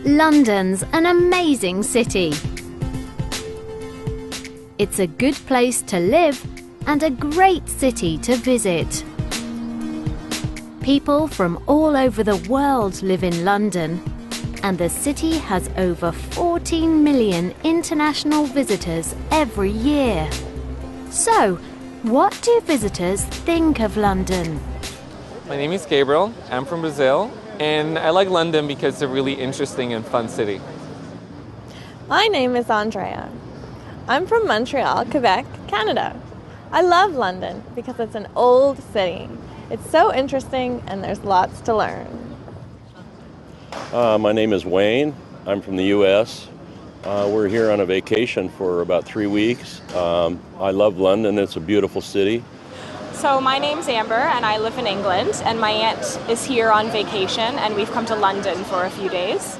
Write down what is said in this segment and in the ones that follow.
London's an amazing city. It's a good place to live and a great city to visit. People from all over the world live in London, and the city has over 14 million international visitors every year. So, what do visitors think of London? My name is Gabriel, I'm from Brazil, and I like London because it's a really interesting and fun city. My name is Andrea. I'm from Montreal, Quebec, Canada. I love London because it's an old city. It's so interesting and there's lots to learn. My name is Wayne. I'm from the U.S. We're here on a vacation for about 3 weeks. I love London. It's a beautiful city. So my name's Amber and I live in England, and my aunt is here on vacation and we've come to London for a few days.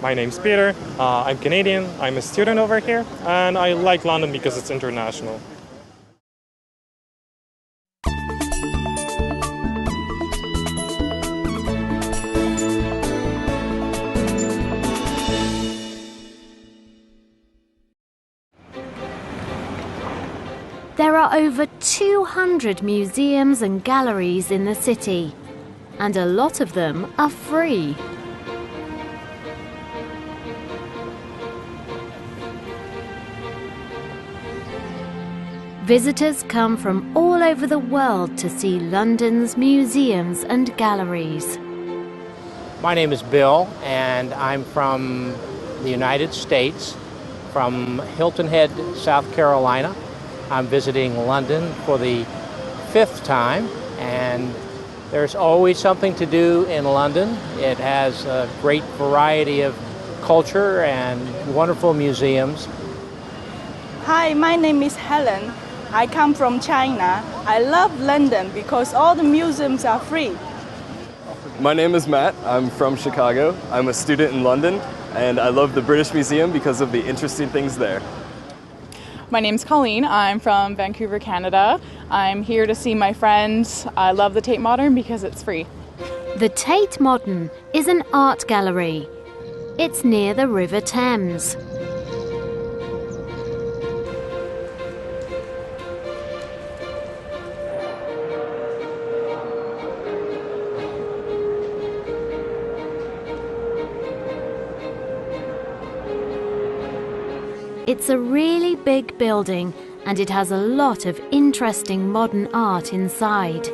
My name's Peter. I'm Canadian. I'm a student over here and I like London because it's international. There are over 200 museums and galleries in the city, and a lot of them are free. Visitors come from all over the world to see London's museums and galleries. My name is Bill, and I'm from the United States, from Hilton Head, South Carolina. I'm visiting London for the 5th time, and there's always something to do in London. It has a great variety of culture and wonderful museums. Hi, my name is Helen. I come from China. I love London because all the museums are free. My name is Matt. I'm from Chicago. I'm a student in London, and I love the British Museum because of the interesting things there. My name's Colleen. I'm from Vancouver, Canada. I'm here to see my friends. I love the Tate Modern because it's free. The Tate Modern is an art gallery. It's near the River Thames. It's a really big building, and it has a lot of interesting modern art inside.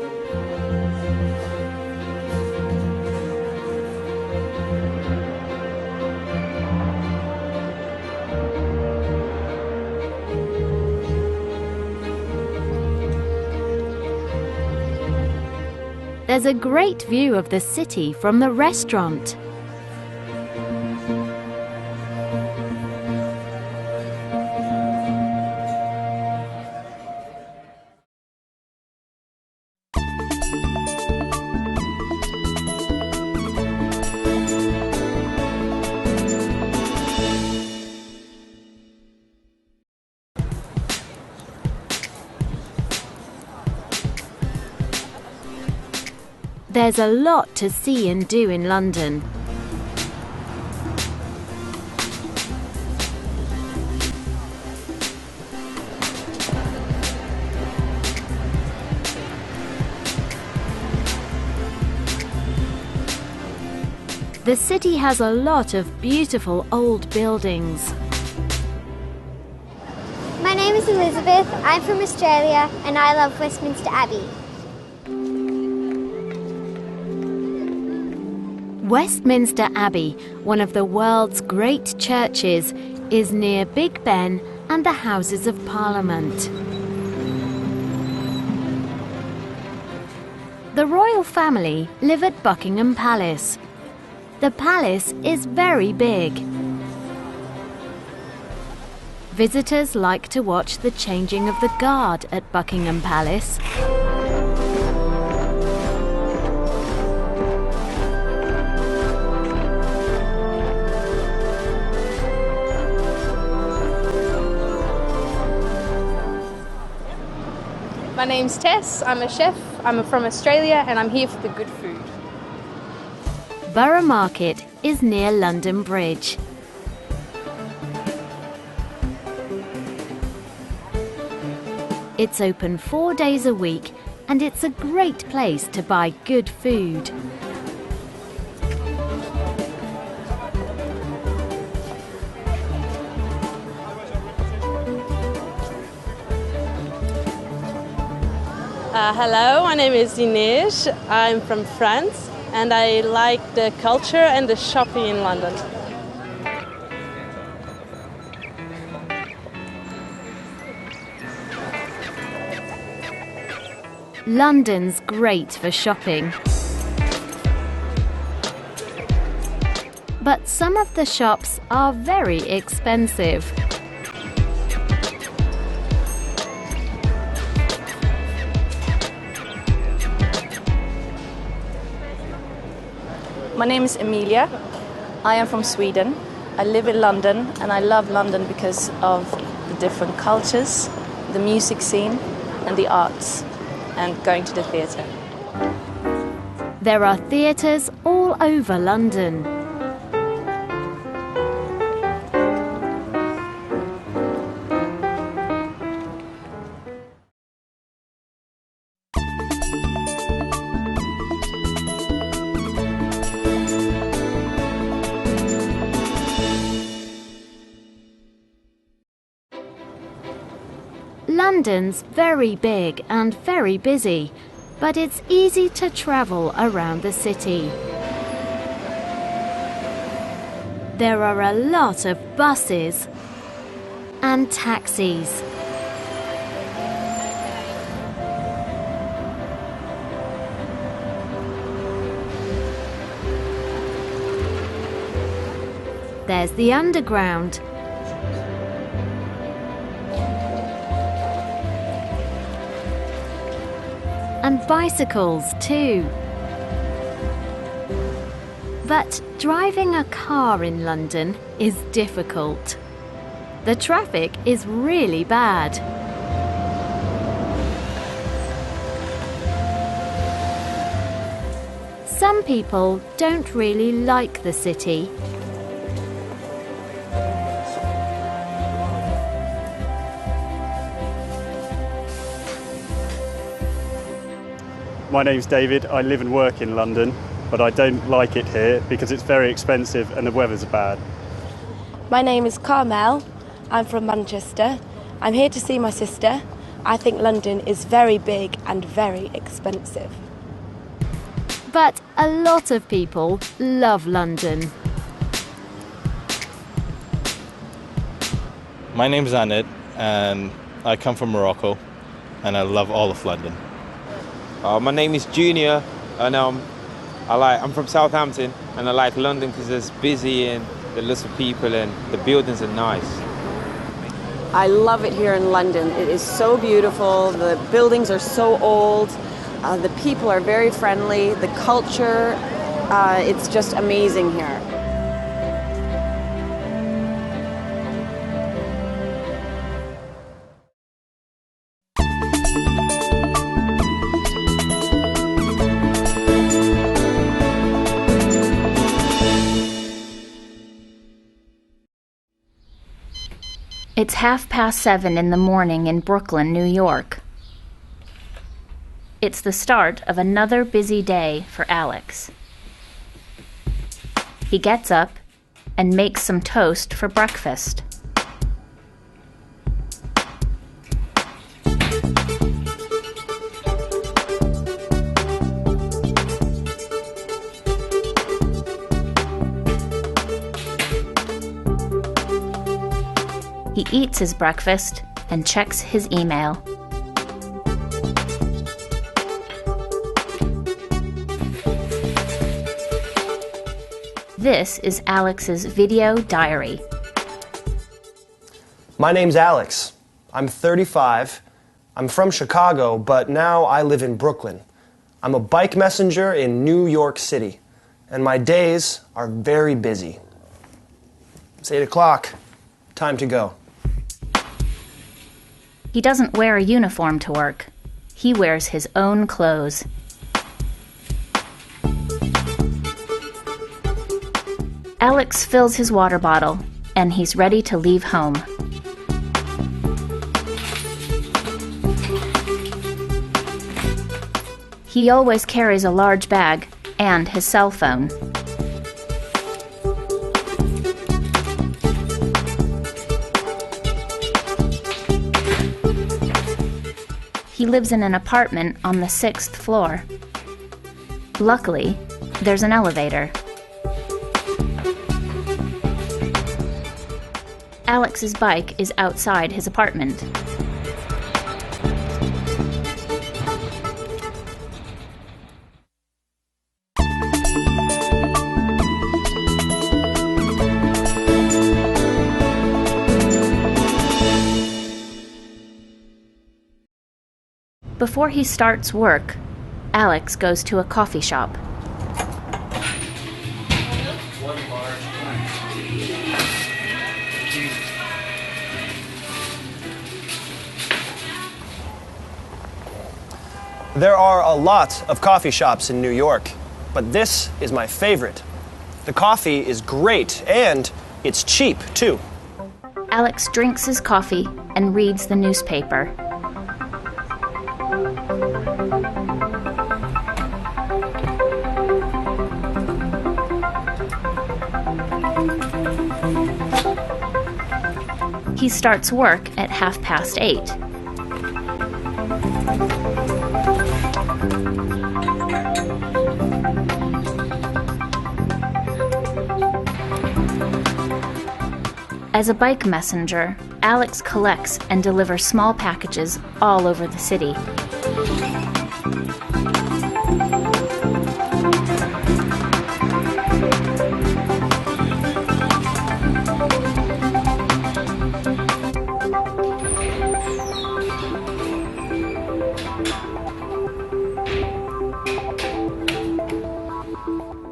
There's a great view of the city from the restaurant. There's a lot to see and do in London. The city has a lot of beautiful old buildings. My name is Elizabeth. I'm from Australia and I love Westminster Abbey. Westminster Abbey, one of the world's great churches, is near Big Ben and the Houses of Parliament. The royal family live at Buckingham Palace. The palace is very big. Visitors like to watch the changing of the guard at Buckingham Palace. My name's Tess, I'm a chef, I'm from Australia and I'm here for the good food. Borough Market is near London Bridge. It's open 4 days a week and it's a great place to buy good food. Hello, my name is Inês. I'm from France and I like the culture and the shopping in London. London's great for shopping. But some of the shops are very expensive. My name is Emilia. I am from Sweden. I live in London and I love London because of the different cultures, the music scene and the arts, and going to the theatre. There are theatres all over London. London's very big and very busy, but it's easy to travel around the city. There are a lot of buses and taxis. There's the Underground. And bicycles too. But driving a car in London is difficult. The traffic is really bad. Some people don't really like the city. My name's David. I live and work in London, but I don't like it here because it's very expensive and the weather's bad. My name is Carmel. I'm from Manchester. I'm here to see my sister. I think London is very big and very expensive. But a lot of people love London. My name's Annette and I come from Morocco and I love all of London. My name is Junior and I'm from Southampton and I like London because it's busy and there are lots of people and the buildings are nice. I love it here in London. It is so beautiful. The buildings are so old. The people are very friendly. The culture, it's just amazing here. It's 7:30 in the morning in Brooklyn, New York. It's the start of another busy day for Alex. He gets up and makes some toast for breakfast. He eats his breakfast and checks his email. This is Alex's video diary. My name's Alex. I'm 35. I'm from Chicago, but now I live in Brooklyn. I'm a bike messenger in New York City, and my days are very busy. It's 8 o'clock. Time to go. He doesn't wear a uniform to work. He wears his own clothes. Alex fills his water bottle, and he's ready to leave home. He always carries a large bag and his cell phone. He lives in an apartment on the 6th floor. Luckily, there's an elevator. Alex's bike is outside his apartment. Before he starts work, Alex goes to a coffee shop. There are a lot of coffee shops in New York, but this is my favorite. The coffee is great and it's cheap too. Alex drinks his coffee and reads the newspaper. He starts work at 8:30. As a bike messenger, Alex collects and delivers small packages all over the city.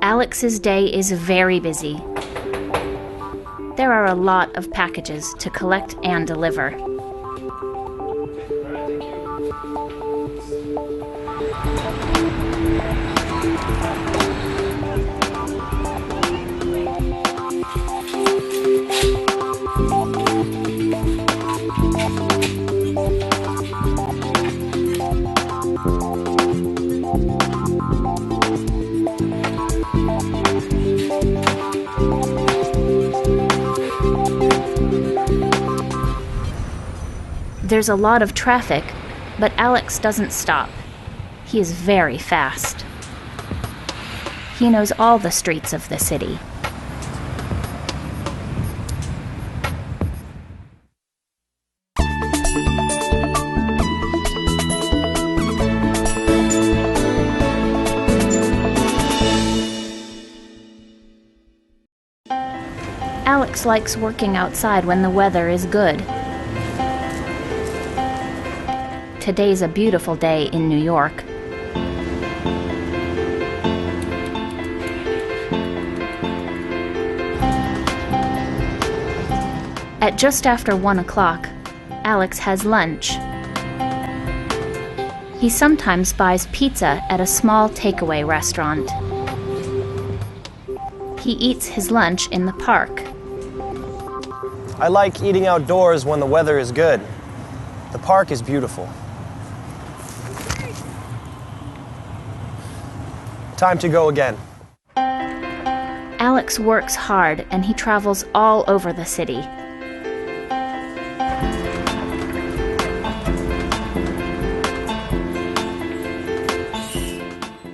Alex's day is very busy. There are a lot of packages to collect and deliver. There's a lot of traffic, but Alex doesn't stop. He is very fast. He knows all the streets of the city. Alex likes working outside when the weather is good. Today's a beautiful day in New York. At just after 1 o'clock, Alex has lunch. He sometimes buys pizza at a small takeaway restaurant. He eats his lunch in the park. I like eating outdoors when the weather is good. The park is beautiful. Time to go again. Alex works hard and he travels all over the city.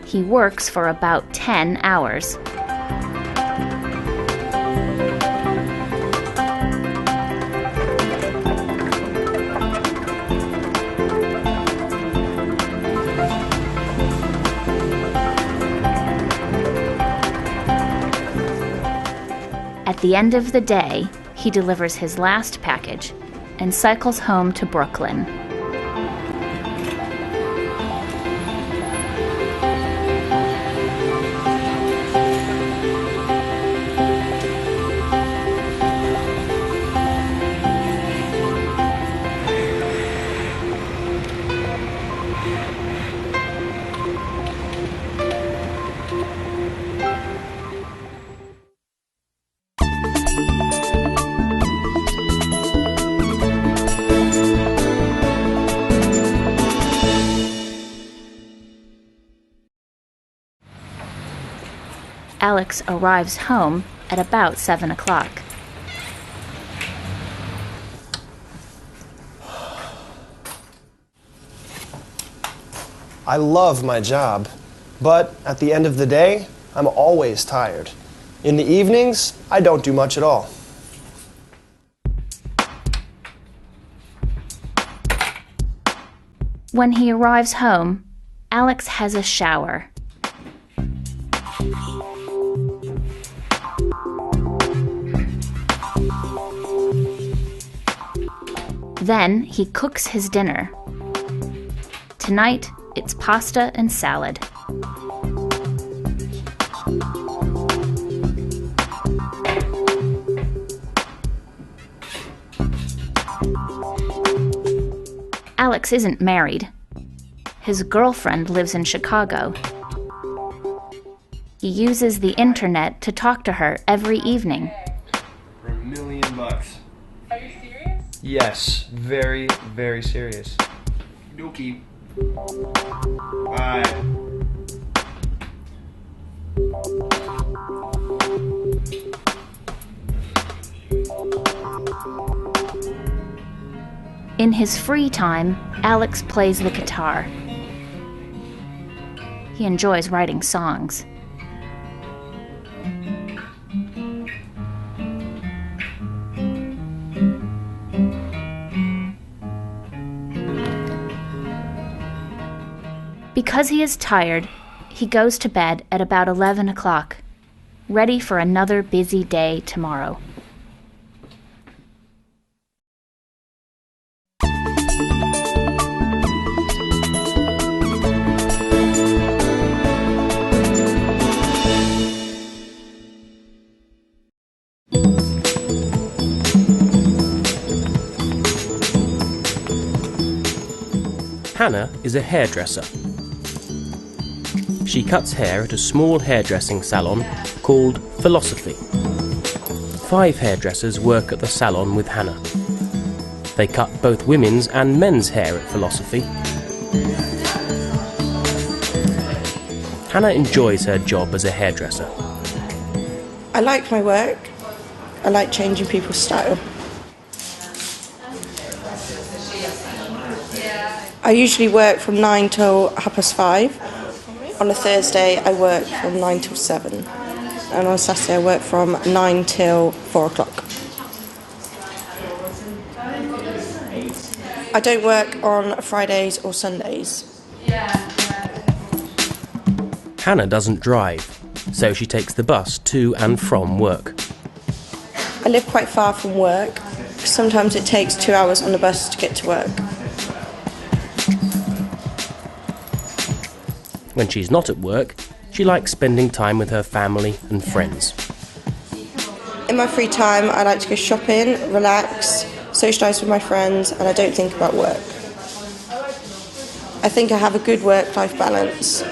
He works for about 10 hours. At the end of the day, he delivers his last package and cycles home to Brooklyn. Alex arrives home at about 7 o'clock. I love my job, but at the end of the day, I'm always tired. In the evenings, I don't do much at all. When he arrives home, Alex has a shower. Then he cooks his dinner. Tonight, it's pasta and salad. Alex isn't married. His girlfriend lives in Chicago. He uses the internet to talk to her every evening. For $1 million. Are you serious? Yes, very, very serious. Dookie. Bye. In his free time, Alex plays the guitar. He enjoys writing songs. Because he is tired, he goes to bed at about 11 o'clock, ready for another busy day tomorrow. Hannah is a hairdresser. She cuts hair at a small hairdressing salon called Hw5e. 5 hairdressers work at the salon with Hannah. They cut both women's and men's hair at Hw5e. Hannah enjoys her job as a hairdresser. I like my work. I like changing people's style. I usually work from 9 till 5:30. On a Thursday I work from 9 till 7. And on Saturday I work from 9 till 4 o'clock. I don't work on Fridays or Sundays. Hannah doesn't drive, so she takes the bus to and from work. I live quite far from work. Sometimes it takes 2 hours on the bus to get to work. When she's not at work, she likes spending time with her family and friends. In my free time, I like to go shopping, relax, socialise with my friends, and I don't think about work. I think I have a good work-life balance.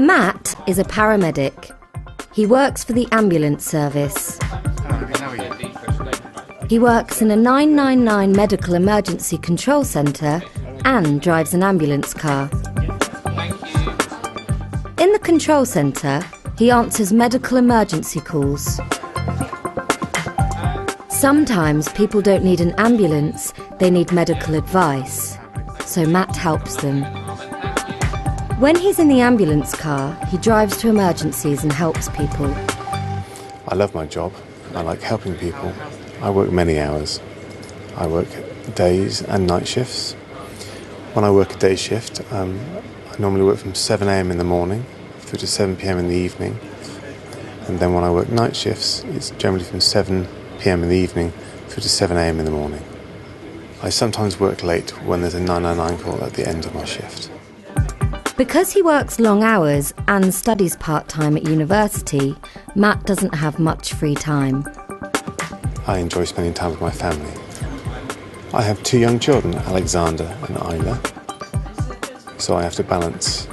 Matt is a paramedic. He works for the ambulance service. He works in a 999 medical emergency control centre and drives an ambulance car. In the control centre, he answers medical emergency calls. Sometimes people don't need an ambulance, they need medical advice. So Matt helps them. When he's in the ambulance car, he drives to emergencies and helps people. I love my job. I like helping people. I work many hours. I work days and night shifts. When I work a day shift, I normally work from 7 a.m. in the morning through to 7 p.m. in the evening. And then when I work night shifts, it's generally from 7 p.m. in the evening through to 7 a.m. in the morning. I sometimes work late when there's a 999 call at the end of my shift. Because he works long hours and studies part-time at university, Matt doesn't have much free time. I enjoy spending time with my family. I have two young children, Alexander and Isla, so I have to balance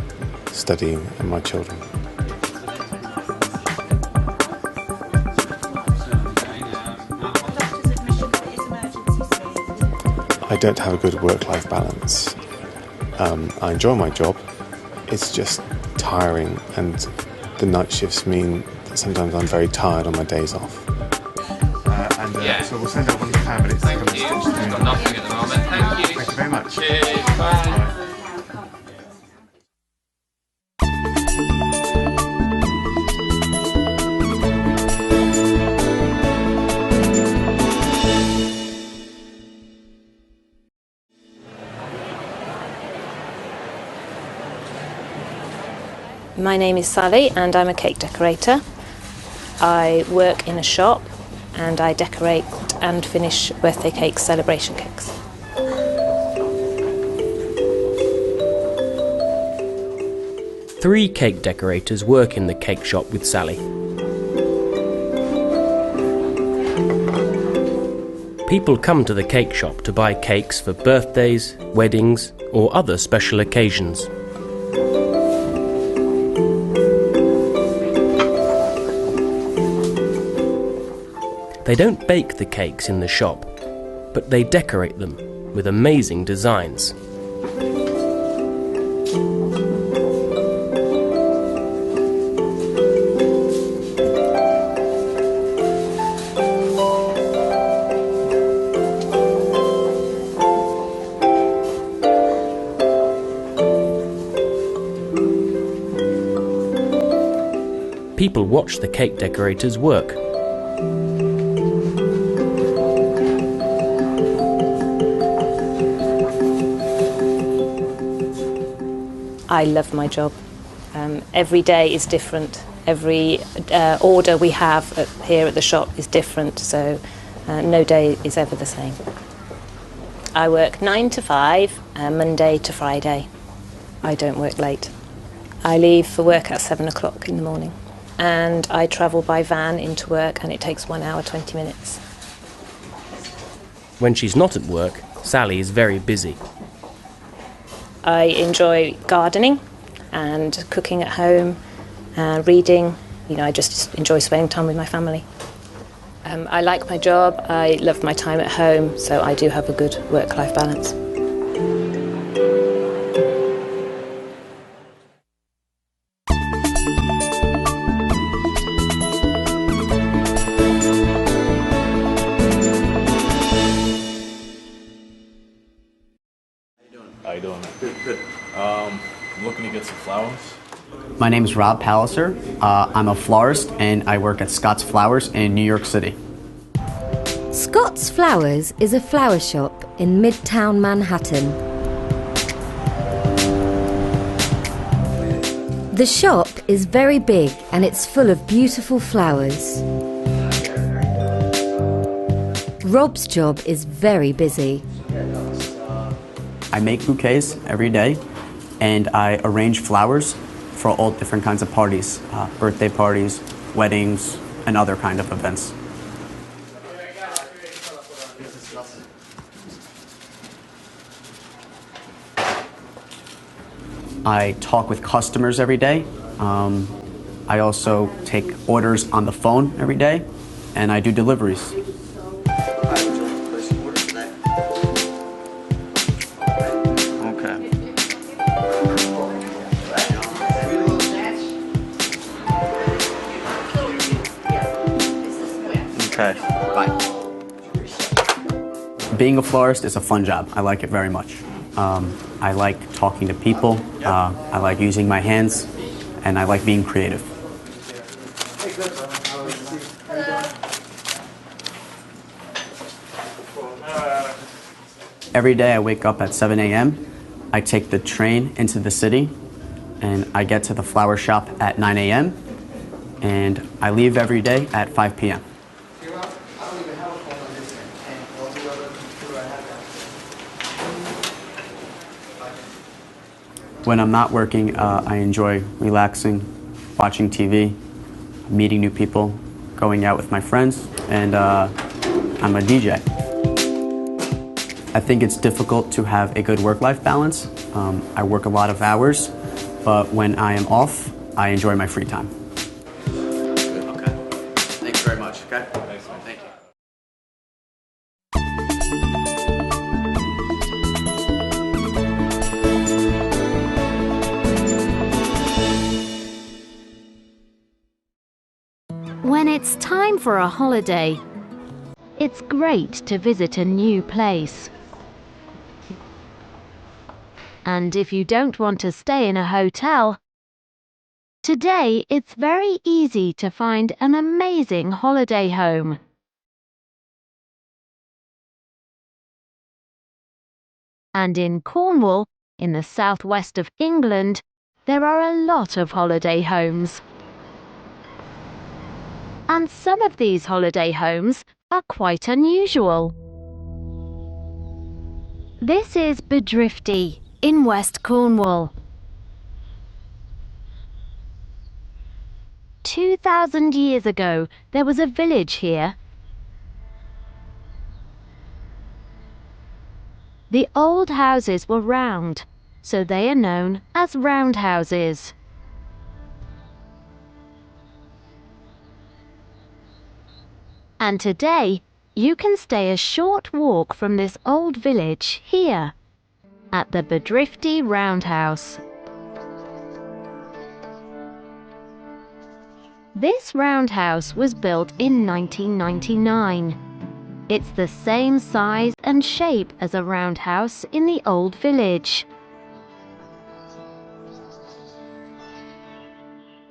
studying and my children. I don't have a good work-life balance. I enjoy my job, it's just tiring, and the night shifts mean that sometimes I'm very tired on my days off. So we'll send out one of the families to come and stitch them in. Got nothing at the moment. Thank you. Thank you very much. Cheers. Bye. My name is Sally and I'm a cake decorator. I work in a shop and I decorate and finish birthday cakes, celebration cakes. Three cake decorators work in the cake shop with Sally. People come to the cake shop to buy cakes for birthdays, weddings, or other special occasions. They don't bake the cakes in the shop, but they decorate them with amazing designs. People watch the cake decorators work. I love my job. Every day is different. Every order we have here at the shop is different, so no day is ever the same. I work 9 to 5, Monday to Friday. I don't work late. I leave for work at 7 o'clock in the morning, and I travel by van into work, and it takes 1 hour 20 minutes. When she's not at work, Sally is very busy. I enjoy gardening and cooking at home, reading. You know, I just enjoy spending time with my family. I like my job, I love my time at home, so I do have a good work-life balance. How you doing? Good. I'm looking to get some flowers. My name is Rob Palliser. I'm a florist and I work at Scott's Flowers in New York City. Scott's Flowers is a flower shop in Midtown Manhattan. The shop is very big and it's full of beautiful flowers. Rob's job is very busy. I make bouquets every day and I arrange flowers for all different kinds of parties, birthday parties, weddings, and other kind of events. I talk with customers every day. I also take orders on the phone every day, and I do deliveries. Okay. Bye. Being a florist is a fun job. I like it very much. I like talking to people. I like using my hands, and I like being creative. Every day I wake up at 7 a.m. I take the train into the city, and I get to the flower shop at 9 a.m. and I leave every day at 5 p.m. When I'm not working, I enjoy relaxing, watching TV, meeting new people, going out with my friends, and I'm a DJ. I think it's difficult to have a good work-life balance. I work a lot of hours, but when I am off, I enjoy my free time. Okay. Thanks very much. Okay. Thank you. When it's time for a holiday, it's great to visit a new place. And if you don't want to stay in a hotel, today it's very easy to find an amazing holiday home. And in Cornwall, in the southwest of England, there are a lot of holiday homes. And some of these holiday homes are quite unusual. This is Bedrifty in West Cornwall. 2,000 years ago, there was a village here. The old houses were round, so they are known as roundhouses. And today, you can stay a short walk from this old village here, at the Bedrifty Roundhouse. This roundhouse was built in 1999. It's the same size and shape as a roundhouse in the old village.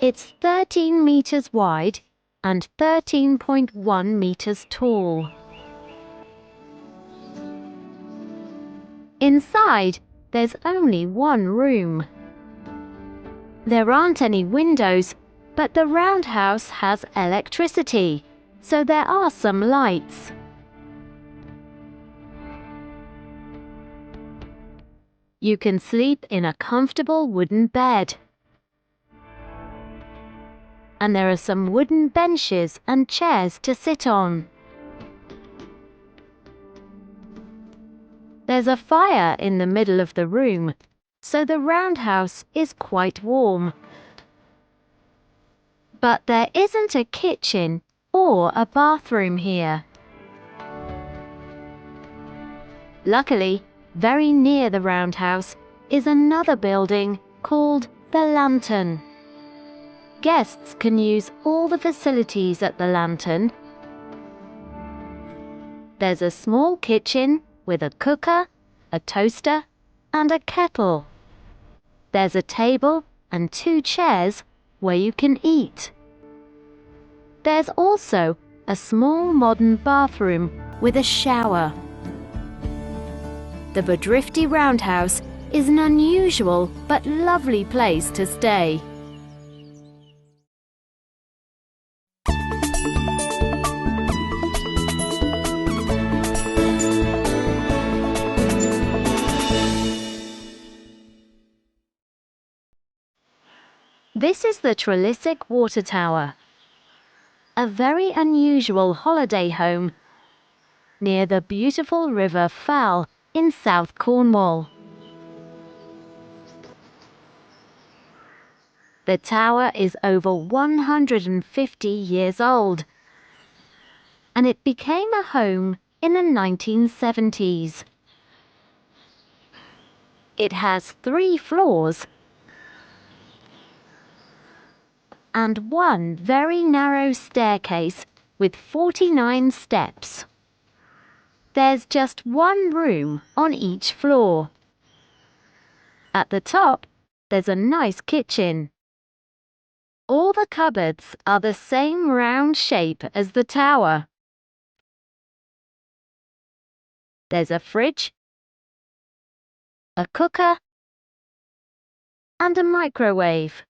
It's 13 meters wide and 13.1 meters tall. Inside, there's only one room. There aren't any windows, but the roundhouse has electricity, so there are some lights. You can sleep in a comfortable wooden bed. And there are some wooden benches and chairs to sit on. There's a fire in the middle of the room, so the roundhouse is quite warm. But there isn't a kitchen or a bathroom here. Luckily, very near the roundhouse is another building called the Lantern. Guests can use all the facilities at the Lantern. There's a small kitchen with a cooker, a toaster, and a kettle. There's a table and 2 chairs where you can eat. There's also a small modern bathroom with a shower. The Bedrifty Roundhouse is an unusual but lovely place to stay. This is the Trelisic Water Tower, a very unusual holiday home near the beautiful River Fal in South Cornwall. The tower is over 150 years old, and it became a home in the 1970s. It has 3 floors and one very narrow staircase with 49 steps. There's just one room on each floor. At the top, there's a nice kitchen. All the cupboards are the same round shape as the tower. There's a fridge, a cooker, and a microwave.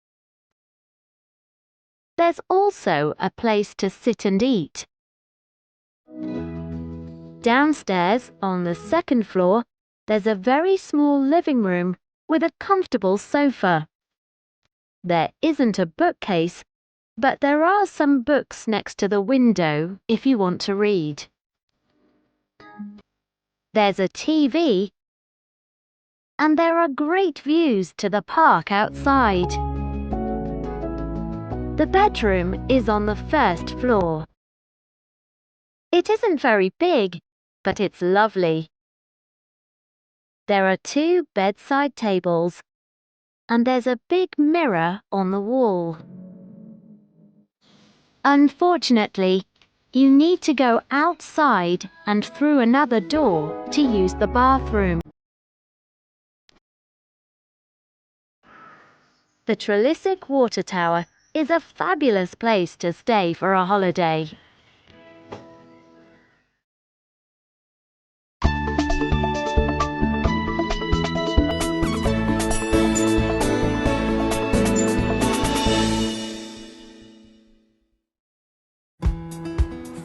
There's also a place to sit and eat. Downstairs, on the 2nd floor, there's a very small living room with a comfortable sofa. There isn't a bookcase, but there are some books next to the window if you want to read. There's a TV, and there are great views to the park outside. The bedroom is on the first floor. It isn't very big, but it's lovely. There are 2 bedside tables, and there's a big mirror on the wall. Unfortunately, you need to go outside and through another door to use the bathroom. The Trelisic Water Tower is a fabulous place to stay for a holiday.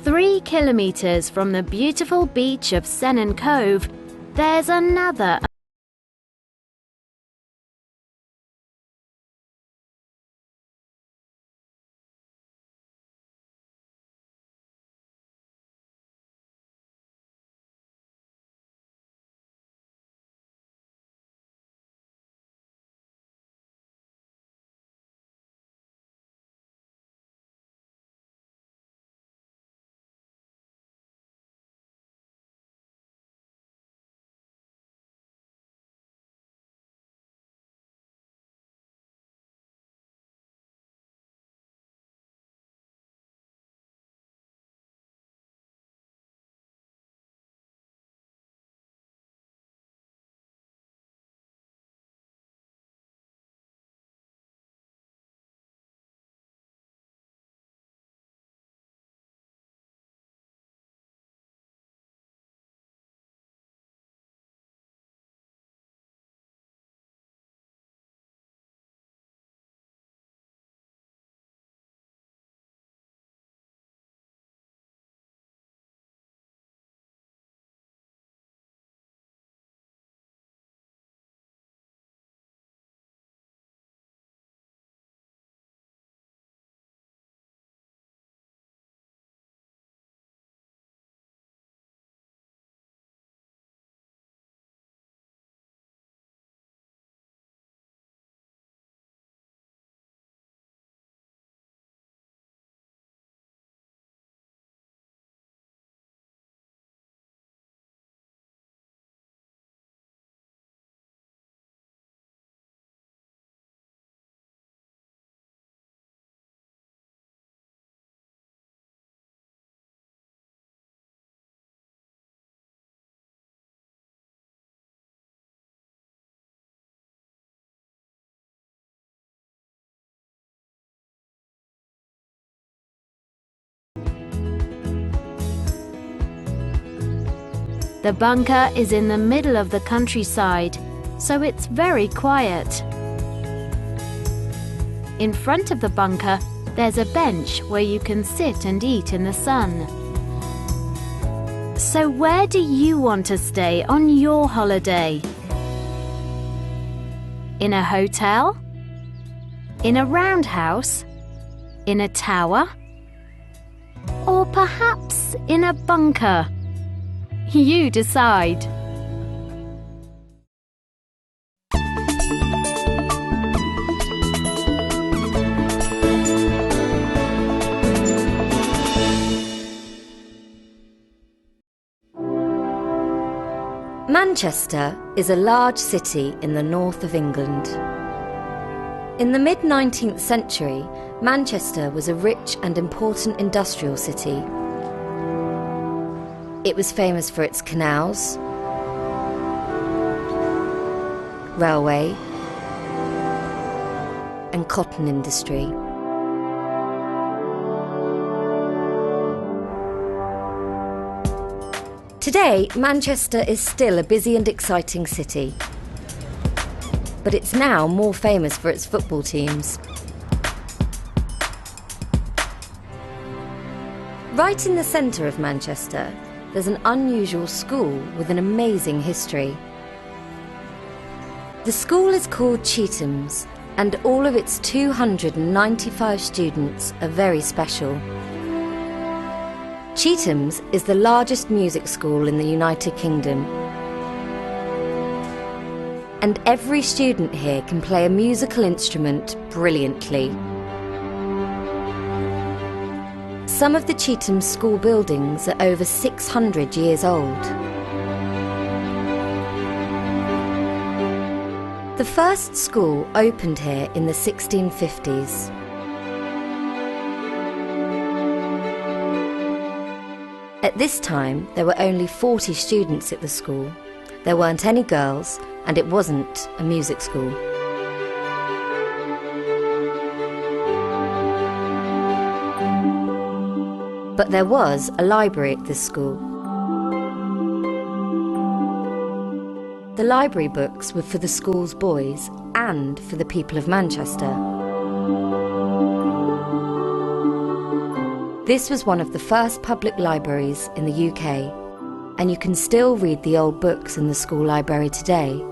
Three kilometers from the beautiful beach of Sennen Cove, there's another The bunker is in the middle of the countryside, so it's very quiet. In front of the bunker, there's a bench where you can sit and eat in the sun. So where do you want to stay on your holiday? In a hotel? In a roundhouse? In a tower? Or perhaps in a bunker? You decide. Manchester is a large city in the north of England. In the mid-19th century, Manchester was a rich and important industrial city. It was famous for its canals, railway, and cotton industry. Today, Manchester is still a busy and exciting city, but it's now more famous for its football teams. Right in the centre of Manchester, there's an unusual school with an amazing history. The school is called Chetham's, and all of its 295 students are very special. Chetham's is the largest music school in the United Kingdom and every student here can play a musical instrument brilliantly. Some of the Cheetham school buildings are over 600 years old. The first school opened here in the 1650s. At this time, there were only 40 students at the school. There weren't any girls, and it wasn't a music school. But there was a library at this school. The library books were for the school's boys and for the people of Manchester. This was one of the first public libraries in the UK, and you can still read the old books in the school library today.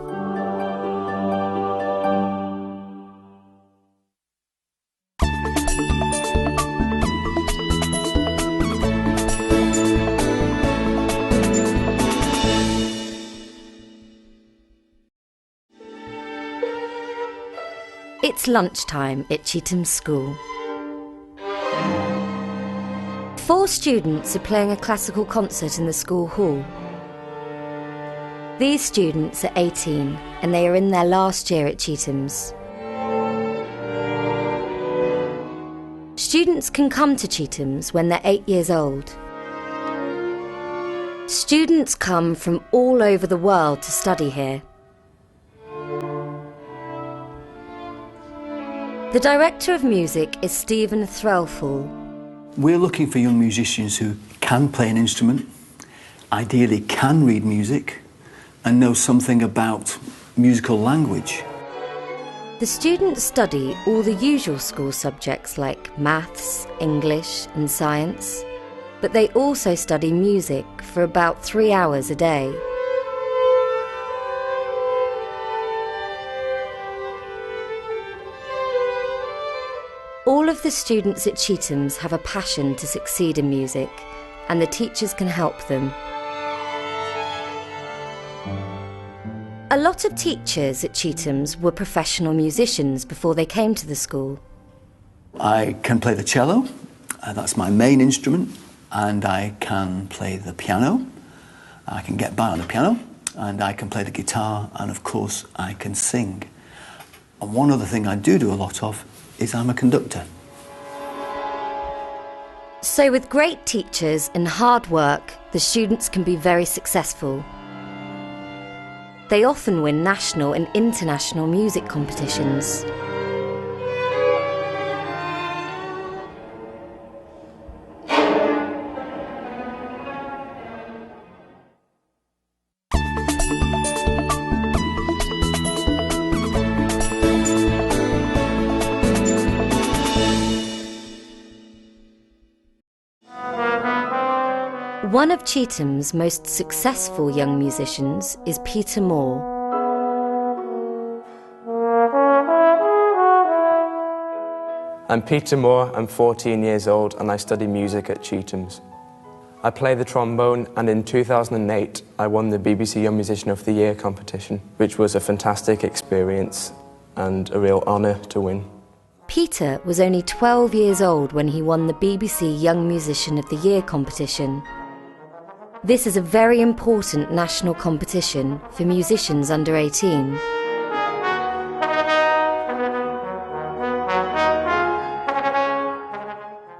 It's lunchtime at Cheetham School. 4 students are playing a classical concert in the school hall. These students are 18 and they are in their last year at Cheetham's. Students can come to Cheetham's when they're 8 years old. Students come from all over the world to study here. The director of music is Stephen Threlfall. We're looking for young musicians who can play an instrument, ideally can read music, and know something about musical language. The students study all the usual school subjects like maths, English and science, but they also study music for about 3 hours a day. All of the students at Cheetham's have a passion to succeed in music, and the teachers can help them. A lot of teachers at Cheetham's were professional musicians before they came to the school. I can play the cello, that's my main instrument, and I can play the piano. I can get by on the piano, and I can play the guitar, and of course I can sing. And one other thing I do a lot of is I'm a conductor. So with great teachers and hard work, the students can be very successful. They often win national and international music competitions. One of Cheetham's most successful young musicians is Peter Moore. I'm Peter Moore, I'm 14 years old and I study music at Cheetham's. I play the trombone and in 2008 I won the BBC Young Musician of the Year competition, which was a fantastic experience and a real honour to win. Peter was only 12 years old when he won the BBC Young Musician of the Year competition. This is a very important national competition for musicians under 18.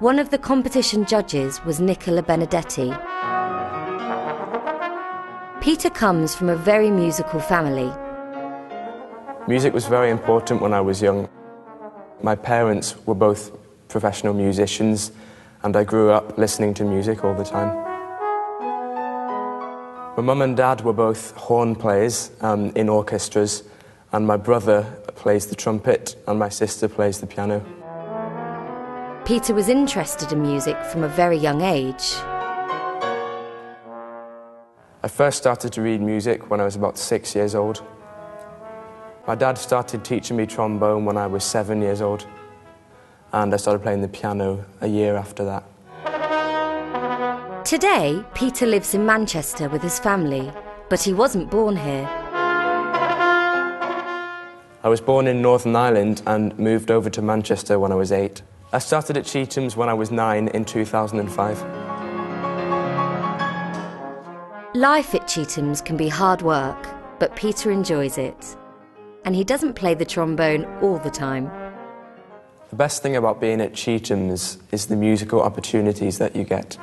One of the competition judges was Nicola Benedetti. Peter comes from a very musical family. Music was very important when I was young. My parents were both professional musicians and I grew up listening to music all the time. My mum and dad were both horn players in orchestras, and my brother plays the trumpet and my sister plays the piano. Peter was interested in music from a very young age. I first started to read music when I was about 6 years old. My dad started teaching me trombone when I was 7 years old, and I started playing the piano a year after that. Today, Peter lives in Manchester with his family, but he wasn't born here. I was born in Northern Ireland and moved over to Manchester when I was 8. I started at Hw5e-Elem when I was 9 in 2005. Life at Hw5e-Elem can be hard work, but Peter enjoys it. And he doesn't play the trombone all the time. The best thing about being at Hw5e-Elem is the musical opportunities that you get.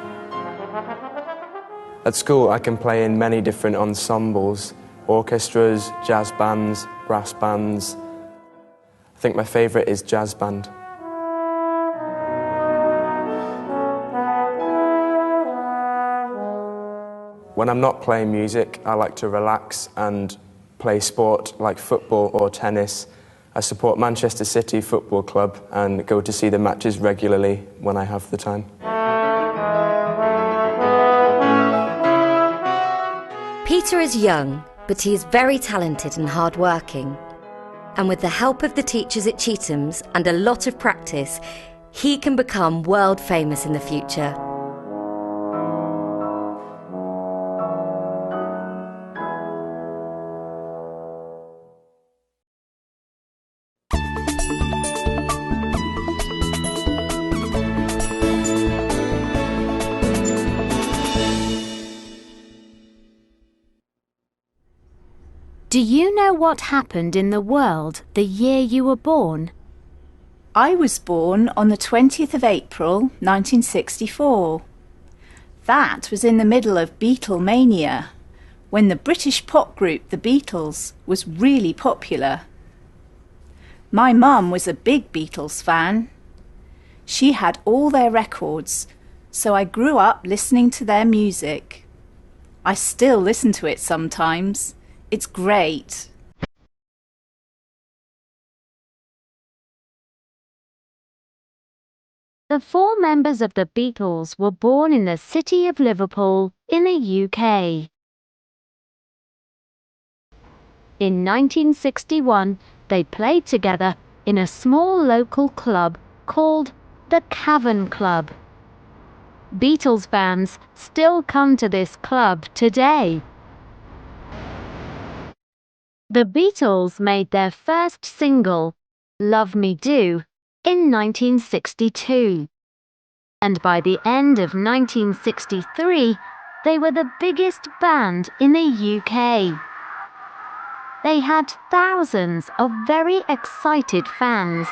At school, I can play in many different ensembles, orchestras, jazz bands, brass bands. I think my favourite is jazz band. When I'm not playing music, I like to relax and play sport like football or tennis. I support Manchester City Football Club and go to see the matches regularly when I have the time. Peter is young, but he is very talented and hard-working. And with the help of the teachers at Hw5e-Elem and a lot of practice, he can become world famous in the future. Do you know what happened in the world the year you were born? I was born on the 20th of April, 1964. That was in the middle of Beatlemania, when the British pop group The Beatles was really popular. My mum was a big Beatles fan. She had all their records, so I grew up listening to their music. I still listen to it sometimes. It's great. The 4 members of the Beatles were born in the city of Liverpool in the UK. In 1961, they played together in a small local club called the Cavern Club. Beatles fans still come to this club today. The Beatles made their first single, Love Me Do, in 1962. And by the end of 1963, they were the biggest band in the UK. They had thousands of very excited fans.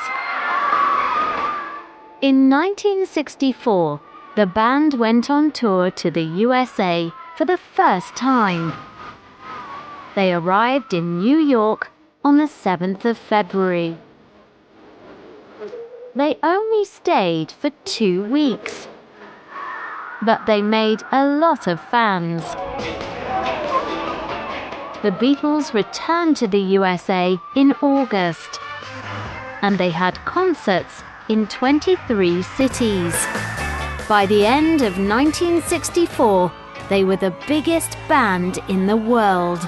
In 1964, the band went on tour to the USA for the first time. They arrived in New York on the 7th of February. They only stayed for 2 weeks, but they made a lot of fans. The Beatles returned to the USA in August, and they had concerts in 23 cities. By the end of 1964, they were the biggest band in the world.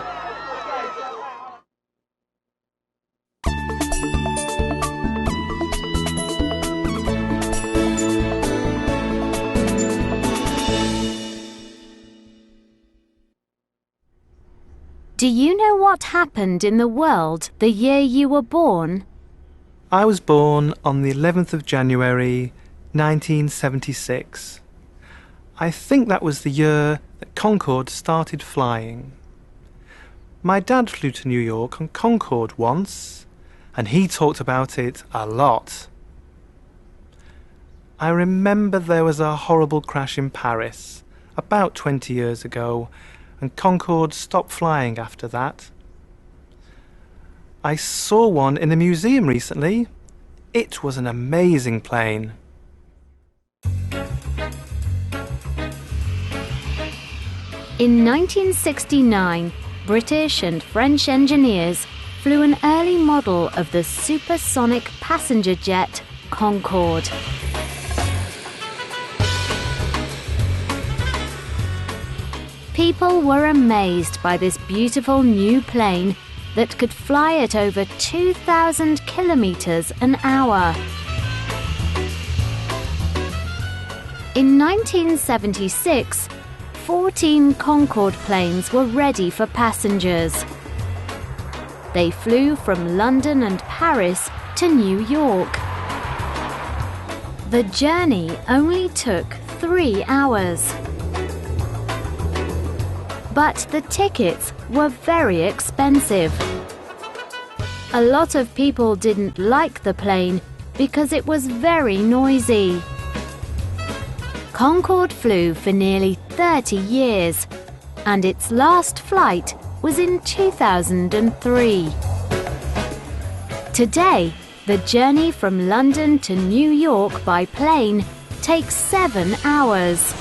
Do you know what happened in the world the year you were born? I was born on the 11th of January, 1976. I think that was the year that Concorde started flying. My dad flew to New York on Concorde once, and he talked about it a lot. I remember there was a horrible crash in Paris about 20 years ago, and Concorde stopped flying after that. I saw one in a museum recently. It was an amazing plane. In 1969, British and French engineers flew an early model of the supersonic passenger jet Concorde. People were amazed by this beautiful new plane that could fly at over 2,000 kilometers an hour. In 1976, 14 Concorde planes were ready for passengers. they flew from London and Paris to New York. The journey only took 3 hours. But the tickets were very expensive. A lot of people didn't like the plane because it was very noisy. Concorde flew for nearly 30 years, and its last flight was in 2003. Today, the journey from London to New York by plane takes 7 hours.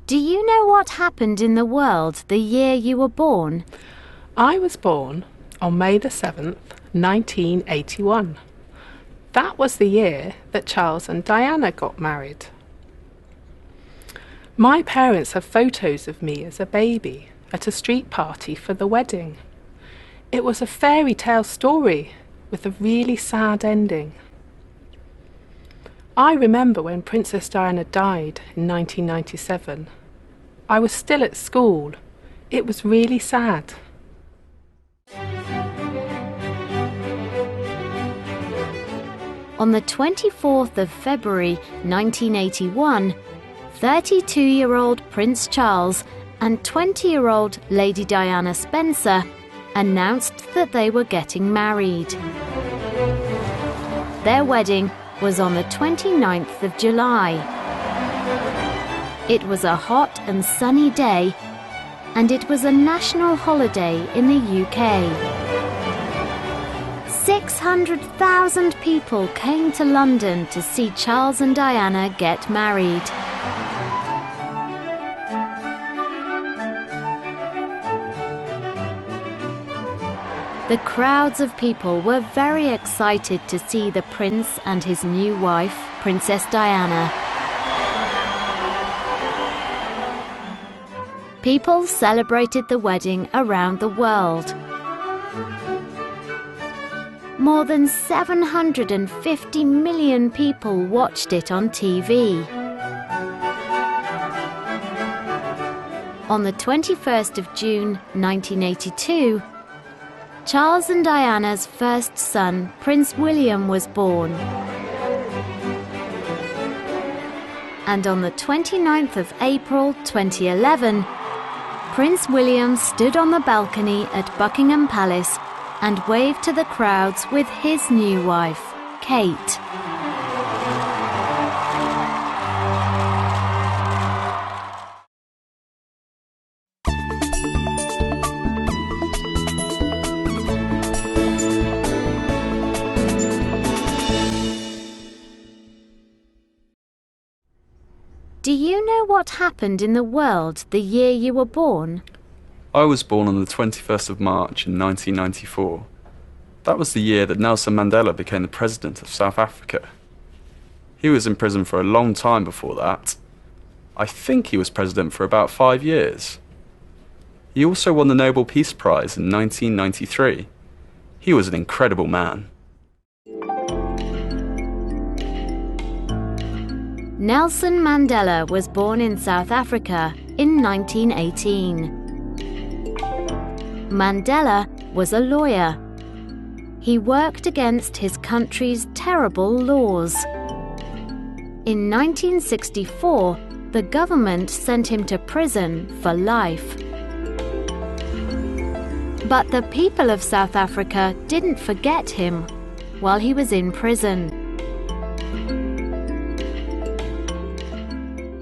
Do you know what happened in the world the year you were born? I was born on May the 7th, 1981. That was the year that Charles and Diana got married. My parents have photos of me as a baby at a street party for the wedding. It was a fairy tale story with a really sad ending. I remember when Princess Diana died in 1997. I was still at school. It was really sad. On the 24th of February 1981, 32-year-old Prince Charles and 20-year-old Lady Diana Spencer announced that they were getting married. Their wedding was on the 29th of July. It was a hot and sunny day, and it was a national holiday in the UK. 600,000 people came to London to see Charles and Diana get married. The crowds of people were very excited to see the prince and his new wife, Princess Diana. People celebrated the wedding around the world. More than 750 million people watched it on TV. On the 21st of June 1982, Charles and Diana's first son, Prince William, was born. And on the 29th of April 2011, Prince William stood on the balcony at Buckingham Palace and waved to the crowds with his new wife, Kate. Do you know what happened in the world the year you were born? I was born on the 21st of March in 1994. That was the year that Nelson Mandela became the president of South Africa. He was in prison for a long time before that. I think he was president for about 5 years. He also won the Nobel Peace Prize in 1993. He was an incredible man. Nelson Mandela was born in South Africa in 1918. Mandela was a lawyer. He worked against his country's terrible laws. In 1964, the government sent him to prison for life. But the people of South Africa didn't forget him while he was in prison.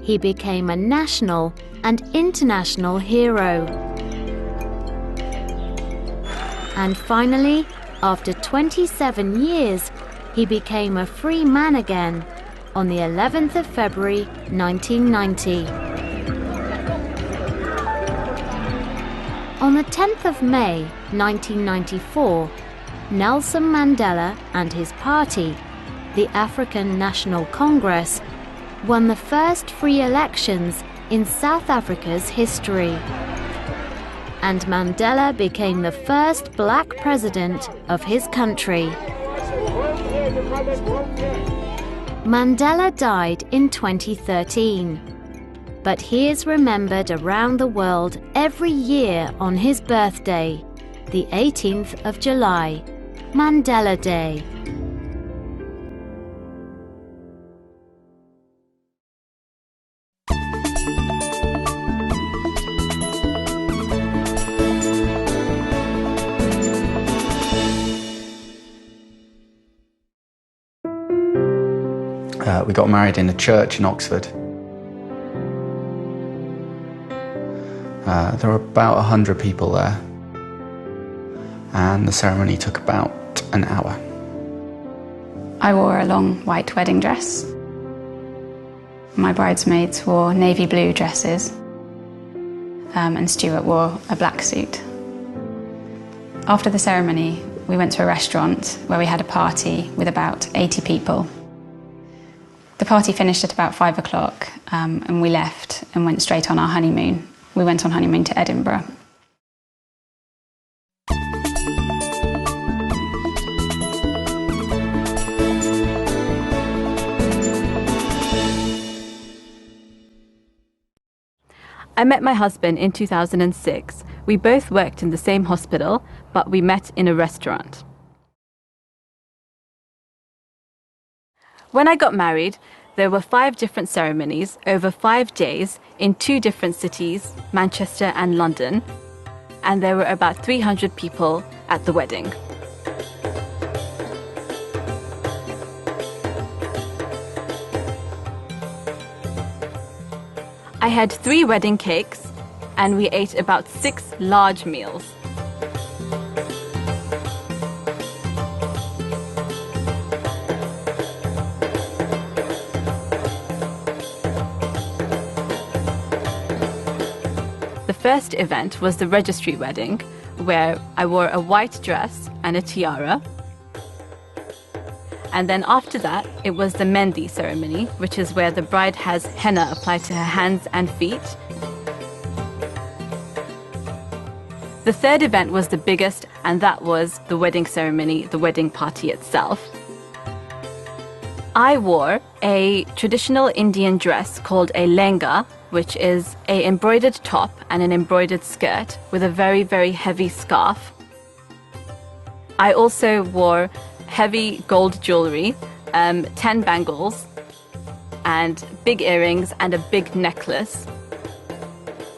He became a national and international hero. And finally, after 27 years, he became a free man again on the 11th of February 1990. On the 10th of May 1994, Nelson Mandela and his party, the African National Congress, won the first free elections in South Africa's history. and Mandela became the first black president of his country. Mandela died in 2013, but he is remembered around the world every year on his birthday, the 18th of July, Mandela Day. We got married in a church in Oxford. There were about 100 people there, and the ceremony took about an hour. I wore a long white wedding dress. My bridesmaids wore navy blue dresses, and Stuart wore a black suit. After the ceremony, we went to a restaurant where we had a party with about 80 people. The party finished at about 5 o'clock, and we left and went straight on our honeymoon. We went on honeymoon to Edinburgh. I met my husband in 2006. We both worked in the same hospital, but we met in a restaurant. When I got married, there were 5 different ceremonies over 5 days in 2 different cities, Manchester and London, and there were about 300 people at the wedding. I had 3 wedding cakes, and we ate about 6 large meals. The first event was the registry wedding, where I wore a white dress and a tiara. And then after that, it was the Mendi ceremony, which is where the bride has henna applied to her hands and feet. The third event was the biggest, and that was the wedding ceremony, the wedding party itself. I wore a traditional Indian dress called a lehenga, which is an embroidered top and an embroidered skirt with a very, very heavy scarf. I also wore heavy gold jewelry, 10 bangles, and big earrings and a big necklace.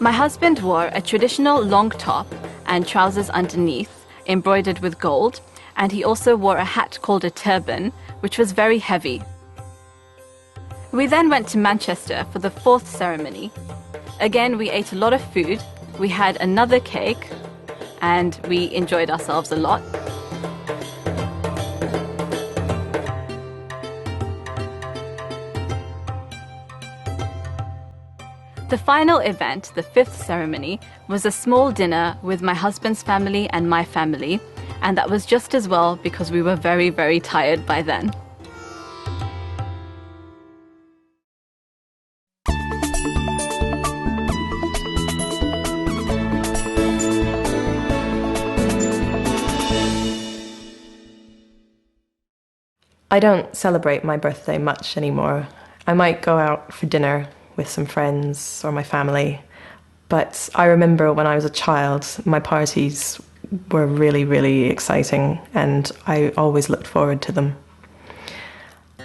My husband wore a traditional long top and trousers underneath, embroidered with gold, and he also wore a hat called a turban, which was very heavy. We then went to Manchester for the 4th ceremony. Again, we ate a lot of food, we had another cake, and we enjoyed ourselves a lot. The final event, the 5th ceremony, was a small dinner with my husband's family and my family, and that was just as well because we were very, very tired by then. I don't celebrate my birthday much anymore. I might go out for dinner with some friends or my family, but I remember when I was a child, my parties were really, really exciting, and I always looked forward to them.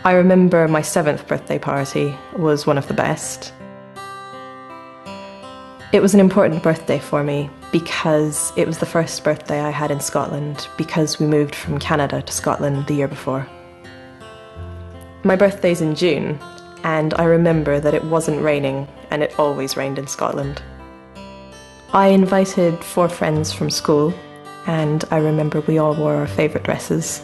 I remember my 7th birthday party was one of the best. It was an important birthday for me because it was the first birthday I had in Scotland, because we moved from Canada to Scotland the year before. My birthday's in June, and I remember that it wasn't raining, and it always rained in Scotland. I invited 4 friends from school, and I remember we all wore our favourite dresses.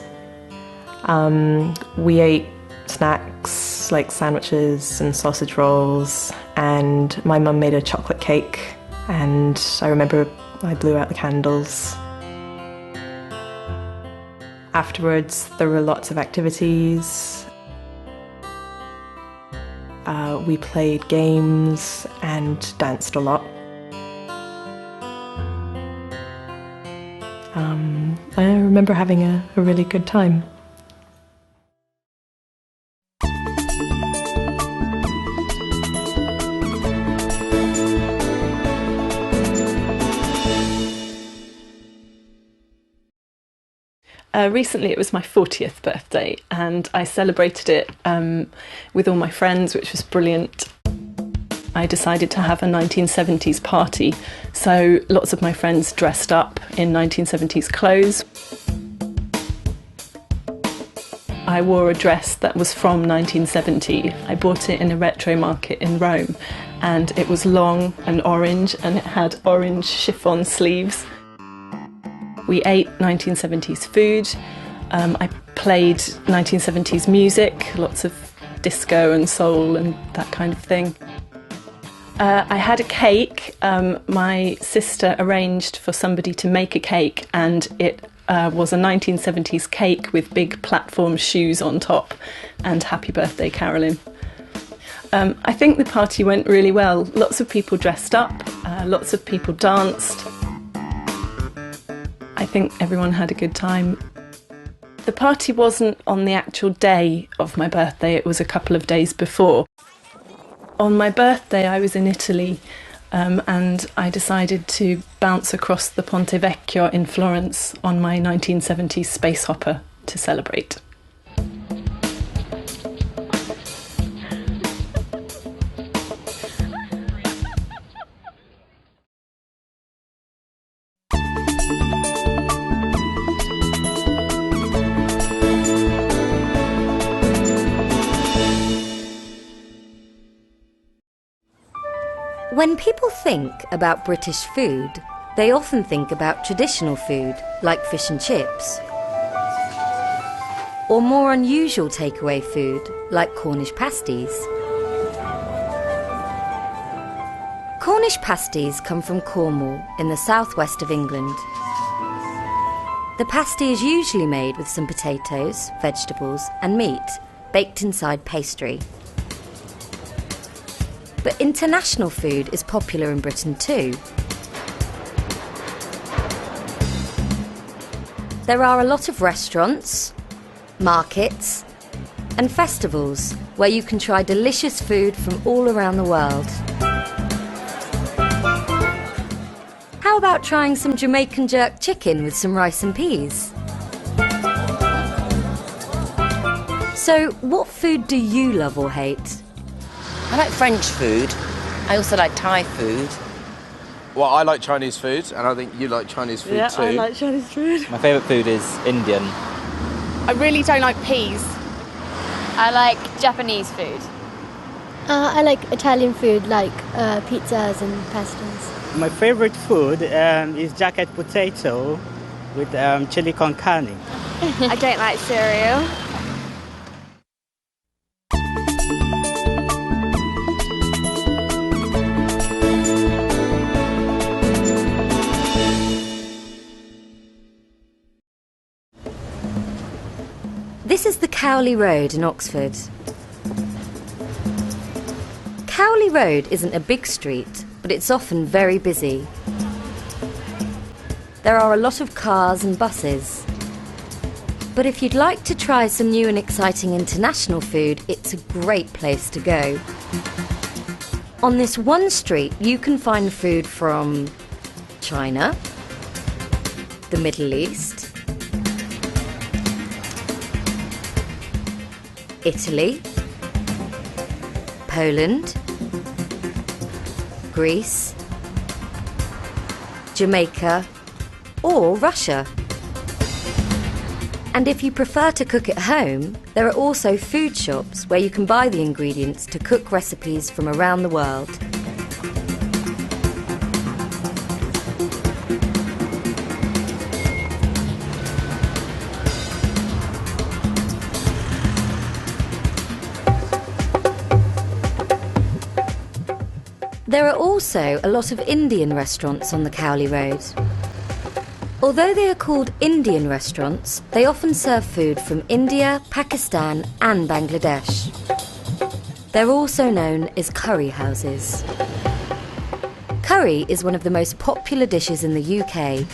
We ate snacks like sandwiches and sausage rolls, and my mum made a chocolate cake, and I remember I blew out the candles. Afterwards, there were lots of activities. We played games and danced a lot. I remember having a really good time. Recently it was my 40th birthday and I celebrated it with all my friends, which was brilliant. I decided to have a 1970s party, so lots of my friends dressed up in 1970s clothes. I wore a dress that was from 1970. I bought it in a retro market in Rome, and it was long and orange and it had orange chiffon sleeves. We ate 1970s food. I played 1970s music, lots of disco and soul and that kind of thing. I had a cake. My sister arranged for somebody to make a cake, and it was a 1970s cake with big platform shoes on top and Happy Birthday Carolyn. I think the party went really well. Lots of people dressed up, lots of people danced. I think everyone had a good time. The party wasn't on the actual day of my birthday, it was a couple of days before. On my birthday I was in Italy and I decided to bounce across the Ponte Vecchio in Florence on my 1970s space hopper to celebrate. When people think about British food, they often think about traditional food, like fish and chips, or more unusual takeaway food, like Cornish pasties. Cornish pasties come from Cornwall in the southwest of England. The pasty is usually made with some potatoes, vegetables and meat, baked inside pastry. But international food is popular in Britain too. There are a lot of restaurants, markets, and festivals where you can try delicious food from all around the world. How about trying some Jamaican jerk chicken with some rice and peas? So, what food do you love or hate? I like French food. I also like Thai food. Well, I like Chinese food, and I think you like Chinese food too. Yeah, I like Chinese food. My favourite food is Indian. I really don't like peas. I like Japanese food. I like Italian food, like pizzas and pastas. My favourite food is jacket potato with chili con carne. I don't like cereal. This is the Cowley Road in Oxford. Cowley Road isn't a big street, but it's often very busy. There are a lot of cars and buses. But if you'd like to try some new and exciting international food, it's a great place to go. On this one street, you can find food from China, the Middle East, Italy, Poland, Greece, Jamaica, or Russia. And if you prefer to cook at home, there are also food shops where you can buy the ingredients to cook recipes from around the world. There are also a lot of Indian restaurants on the Cowley Road. Although they are called Indian restaurants, they often serve food from India, Pakistan and Bangladesh. They're also known as curry houses. Curry is one of the most popular dishes in the UK.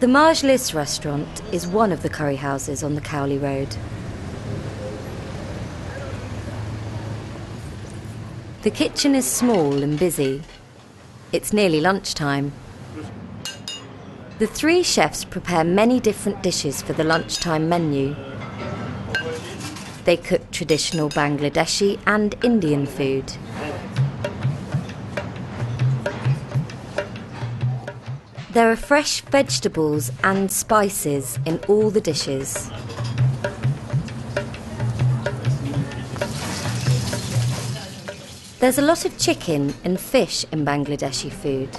The Majlis restaurant is one of the curry houses on the Cowley Road. The kitchen is small and busy. It's nearly lunchtime. The three chefs prepare many different dishes for the lunchtime menu. They cook traditional Bangladeshi and Indian food. There are fresh vegetables and spices in all the dishes. There's a lot of chicken and fish in Bangladeshi food.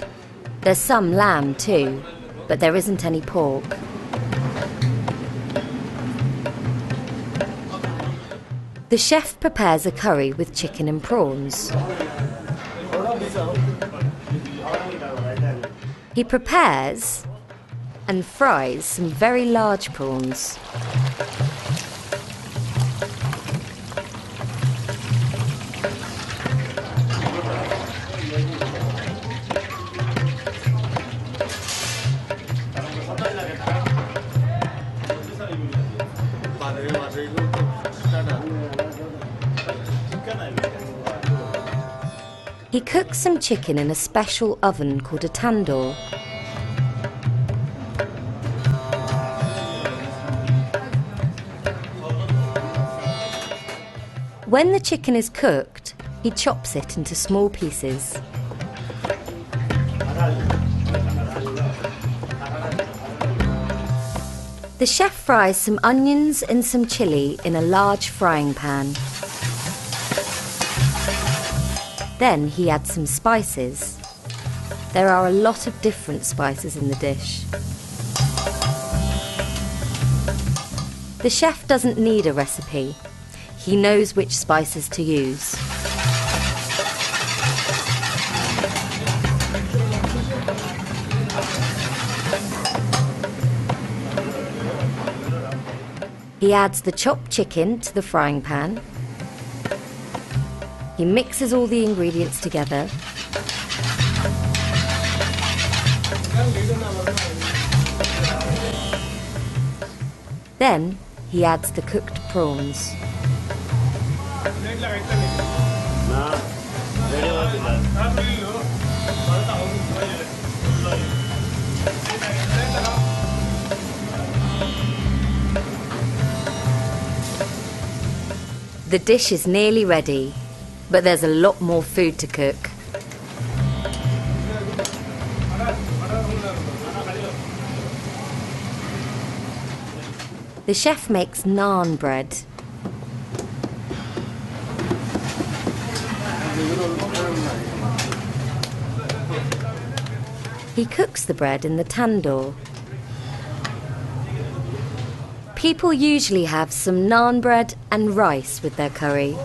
There's some lamb too, but there isn't any pork. The chef prepares a curry with chicken and prawns. He prepares and fries some very large prawns. He cooks some chicken in a special oven called a tandoor. When the chicken is cooked, he chops it into small pieces. The chef fries some onions and some chilli in a large frying pan. Then he adds some spices. There are a lot of different spices in the dish. The chef doesn't need a recipe. He knows which spices to use. He adds the chopped chicken to the frying pan. He mixes all the ingredients together. Then he adds the cooked prawns. The dish is nearly ready, but there's a lot more food to cook. The chef makes naan bread. He cooks the bread in the tandoor. People usually have some naan bread and rice with their curry.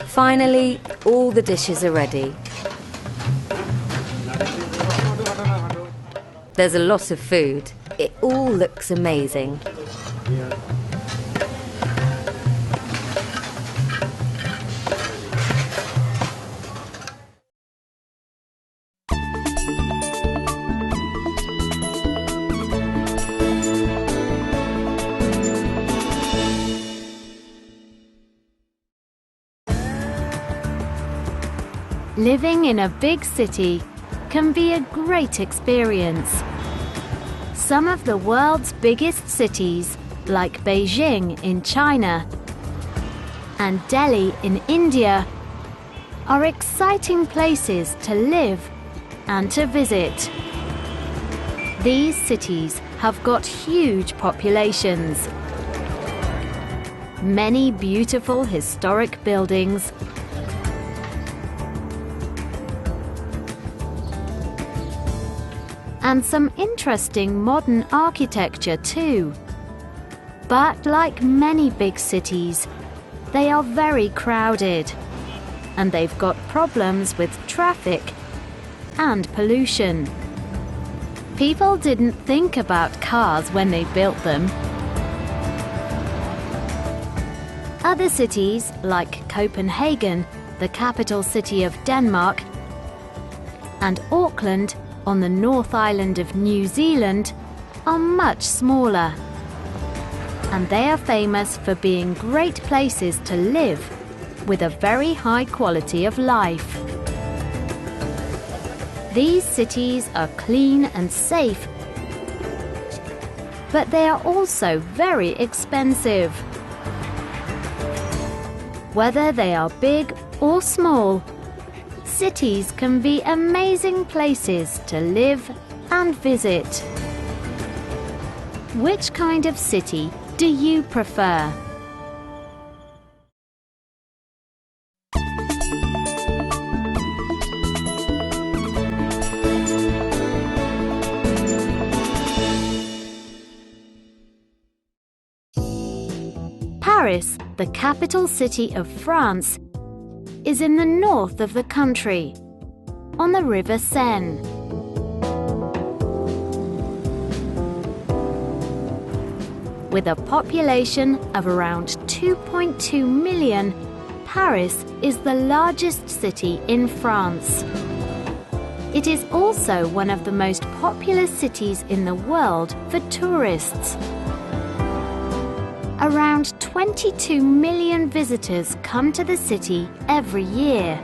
Finally, all the dishes are ready. There's a lot of food. It all looks amazing. Living in a big city can be a great experience. Some of the world's biggest cities, like Beijing in China and Delhi in India, are exciting places to live and to visit. These cities have got huge populations, many beautiful historic buildings, and some interesting modern architecture too. But like many big cities, they are very crowded, and they've got problems with traffic and pollution. People didn't think about cars when they built them. Other cities, like Copenhagen, the capital city of Denmark, and Auckland, on the North Island of New Zealand, are much smaller. And they are famous for being great places to live with a very high quality of life. These cities are clean and safe, but they are also very expensive. Whether they are big or small, cities can be amazing places to live and visit. Which kind of city do you prefer? Paris, the capital city of France, is in the north of the country, on the River Seine. With a population of around 2.2 million, Paris is the largest city in France. It is also one of the most popular cities in the world for tourists. Around 22 million visitors come to the city every year.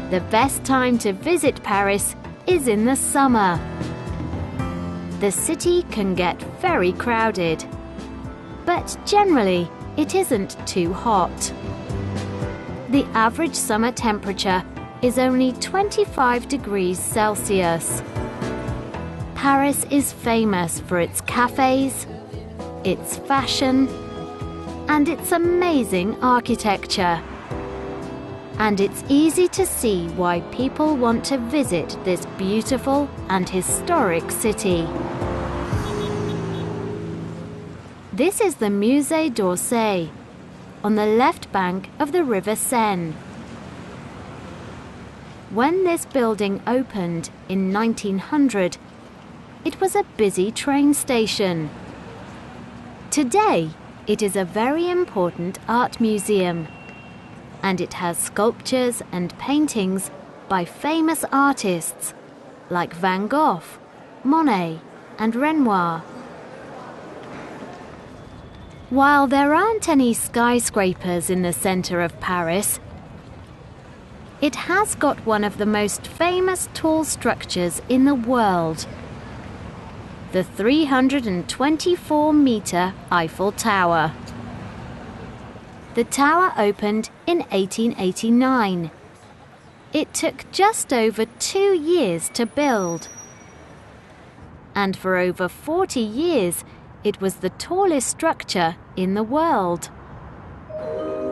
The best time to visit Paris is in the summer. The city can get very crowded, but generally it isn't too hot. The average summer temperature is only 25 degrees Celsius. Paris is famous for its cafes, its fashion, and its amazing architecture. And it's easy to see why people want to visit this beautiful and historic city. This is the Musée d'Orsay, on the left bank of the River Seine. When this building opened in 1900, it was a busy train station. Today, it is a very important art museum, and it has sculptures and paintings by famous artists like Van Gogh, Monet, and Renoir. While there aren't any skyscrapers in the center of Paris, it has got one of the most famous tall structures in the world. The 324-meter Eiffel Tower. The tower opened in 1889. It took just over 2 years to build. And for over 40 years, it was the tallest structure in the world.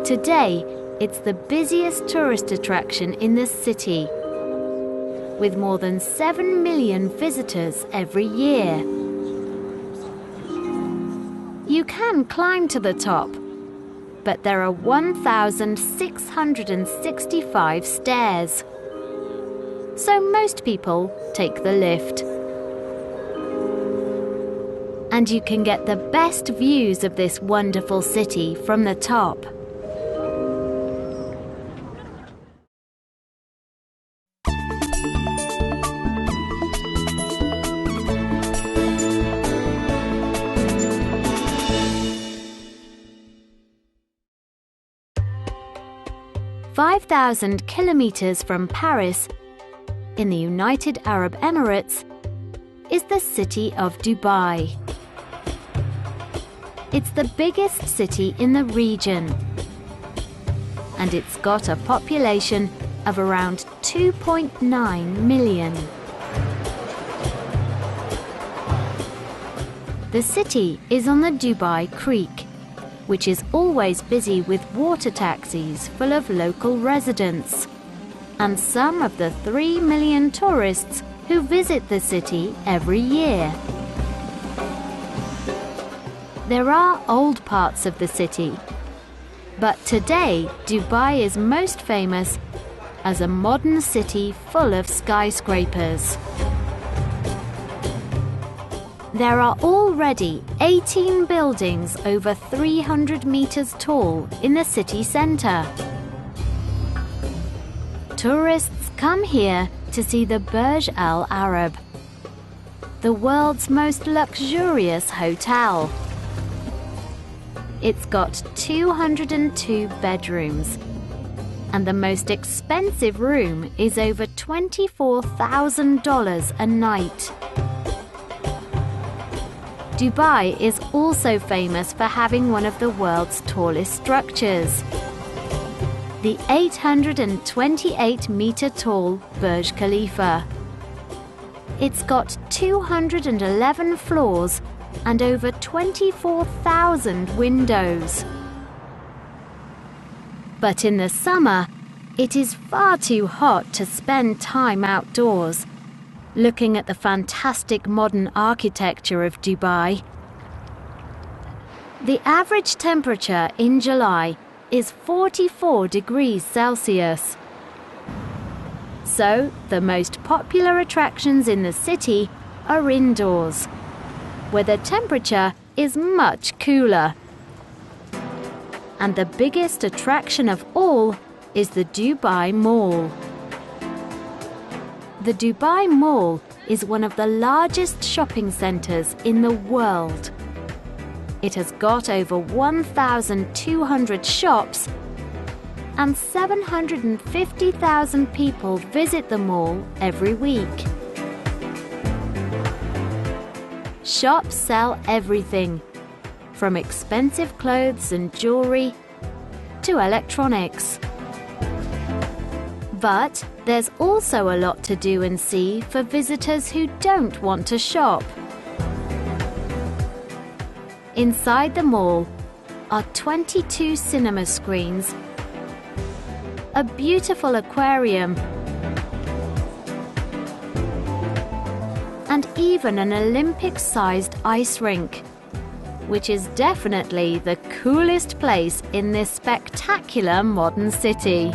Today, it's the busiest tourist attraction in the city, with more than 7 million visitors every year. You can climb to the top, but there are 1,665 stairs. So most people take the lift. And you can get the best views of this wonderful city from the top. "5,000 kilometers from Paris, in the United Arab Emirates, is the city of Dubai. It's the biggest city in the region, and it's got a population of around 2.9 million. The city is on the Dubai Creek, which is always busy with water taxis full of local residents, and some of the 3 million tourists who visit the city every year. There are old parts of the city, but today Dubai is most famous as a modern city full of skyscrapers. There are already 18 buildings over 300 meters tall in the city center. Tourists come here to see the Burj Al Arab, the world's most luxurious hotel. It's got 202 bedrooms, and the most expensive room is over $24,000 a night. Dubai is also famous for having one of the world's tallest structures, the 828-metre-tall Burj Khalifa. It's got 211 floors and over 24,000 windows. But in the summer, it is far too hot to spend time outdoors, looking at the fantastic modern architecture of Dubai. The average temperature in July is 44 degrees Celsius. So, the most popular attractions in the city are indoors, where the temperature is much cooler. And the biggest attraction of all is the Dubai Mall. The Dubai Mall is one of the largest shopping centres in the world. It has got over 1,200 shops, and 750,000 people visit the mall every week. Shops sell everything, from expensive clothes and jewellery to electronics. But there's also a lot to do and see for visitors who don't want to shop. Inside the mall are 22 cinema screens, a beautiful aquarium, and even an Olympic-sized ice rink, which is definitely the coolest place in this spectacular modern city.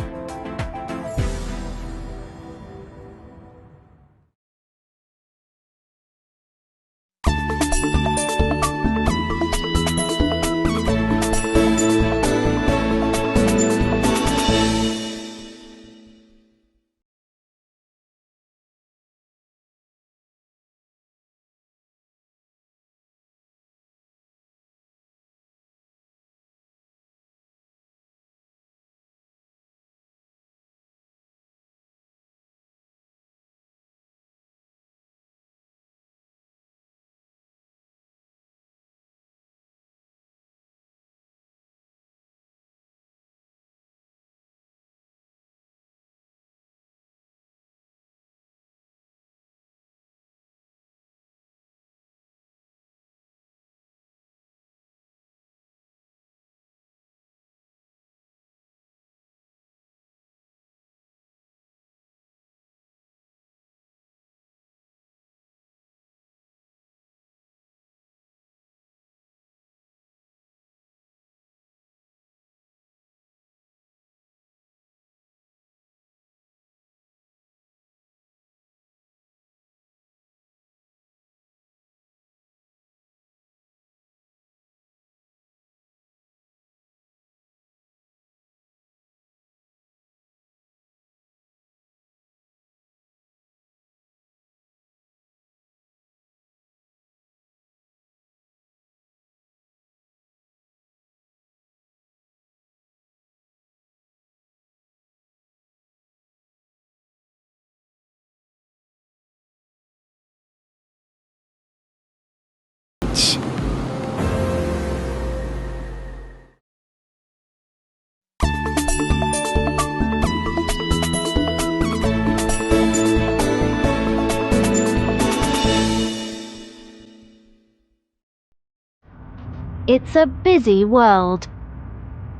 It's a busy world,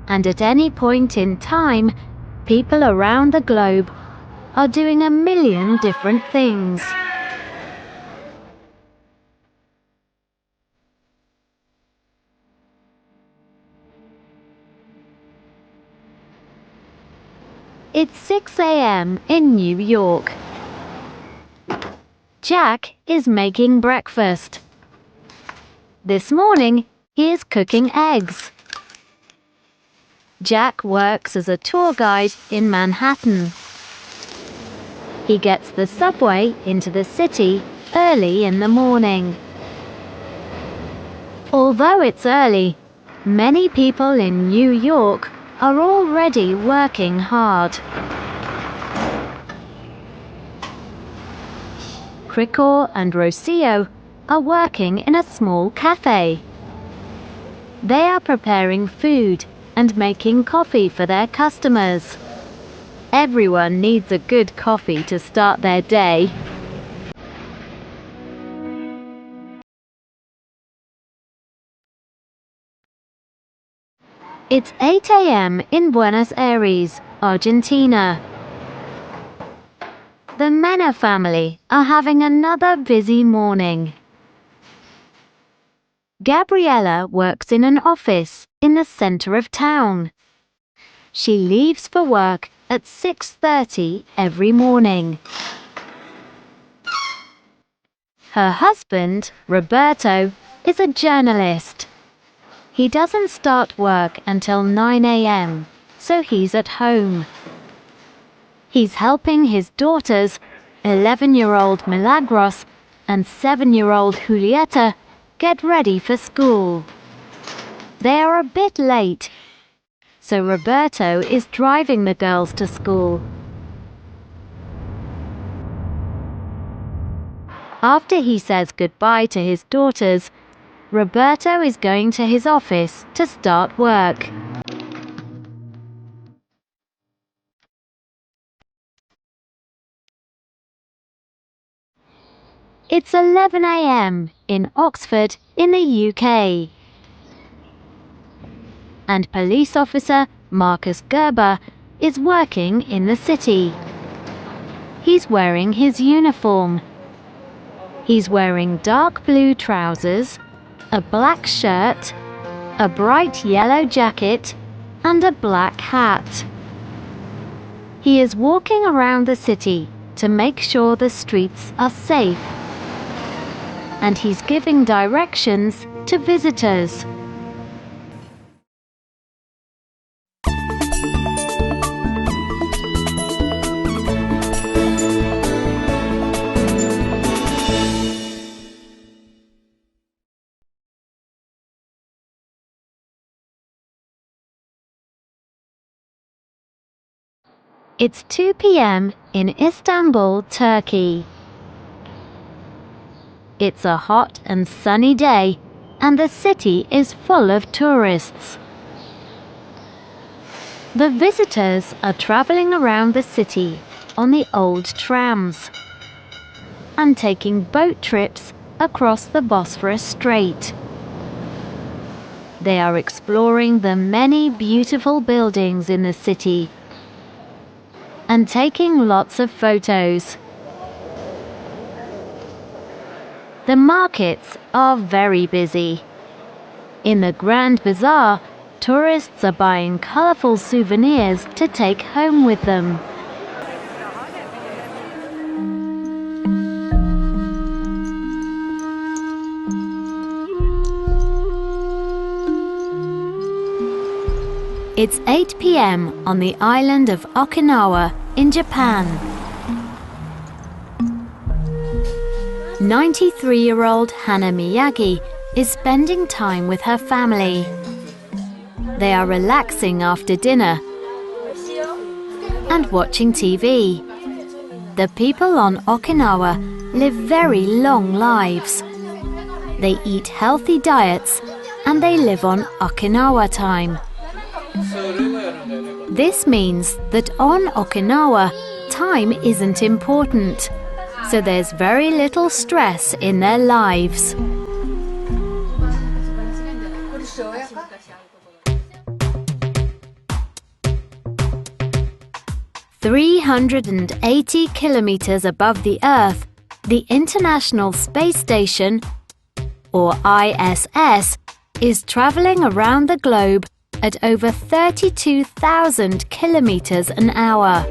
and at any point in time, people around the globe are doing a million different things. It's 6 a.m. in New York. Jack is making breakfast. This morning, he is cooking eggs. Jack works as a tour guide in Manhattan. He gets the subway into the city early in the morning. Although it's early, many people in New York are already working hard. Krikor and Rocio are working in a small cafe. They are preparing food and making coffee for their customers. Everyone needs a good coffee to start their day. It's 8 a.m. in Buenos Aires, Argentina. The Mena family are having another busy morning. Gabriella works in an office in the center of town. She leaves for work at 6:30 every morning. Her husband, Roberto, is a journalist. He doesn't start work until 9 a.m., so he's at home. He's helping his daughters, 11-year-old Milagros and 7-year-old Julieta, get ready for school. They are a bit late, so Roberto is driving the girls to school. After he says goodbye to his daughters, Roberto is going to his office to start work. It's 11 a.m. in Oxford in the UK. And police officer Marcus Gerber is working in the city. He's wearing his uniform. He's wearing dark blue trousers, a black shirt, a bright yellow jacket, and a black hat. He is walking around the city to make sure the streets are safe. And he's giving directions to visitors. It's 2 p.m. in Istanbul, Turkey. It's a hot and sunny day, and the city is full of tourists. The visitors are traveling around the city on the old trams and taking boat trips across the Bosphorus Strait. They are exploring the many beautiful buildings in the city and taking lots of photos. The markets are very busy. In the Grand Bazaar, tourists are buying colourful souvenirs to take home with them. It's 8 p.m. on the island of Okinawa in Japan. 93-year-old Hana Miyagi is spending time with her family. They are relaxing after dinner and watching TV. The people on Okinawa live very long lives. They eat healthy diets and they live on Okinawa time. This means that on Okinawa, time isn't important, so there's very little stress in their lives. "380 kilometers above the Earth, the International Space Station, or ISS, is traveling around the globe at over 32,000 kilometers an hour.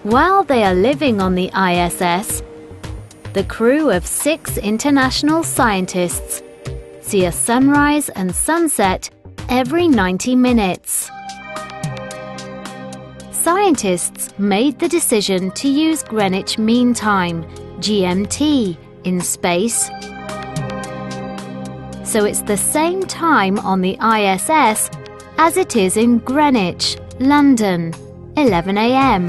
While they are living on the ISS, the crew of 6 international scientists see a sunrise and sunset every 90 minutes. scientists made the decision to use Greenwich Mean Time, GMT, in space. So it's the same time on the ISS as it is in Greenwich, London, 11 a.m.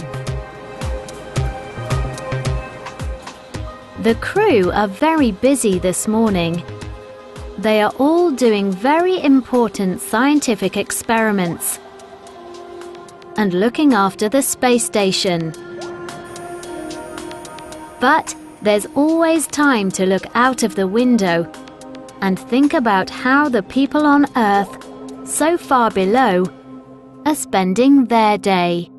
The crew are very busy this morning. They are all doing very important scientific experiments and looking after the space station. But there's always time to look out of the window and think about how the people on Earth, so far below, are spending their day.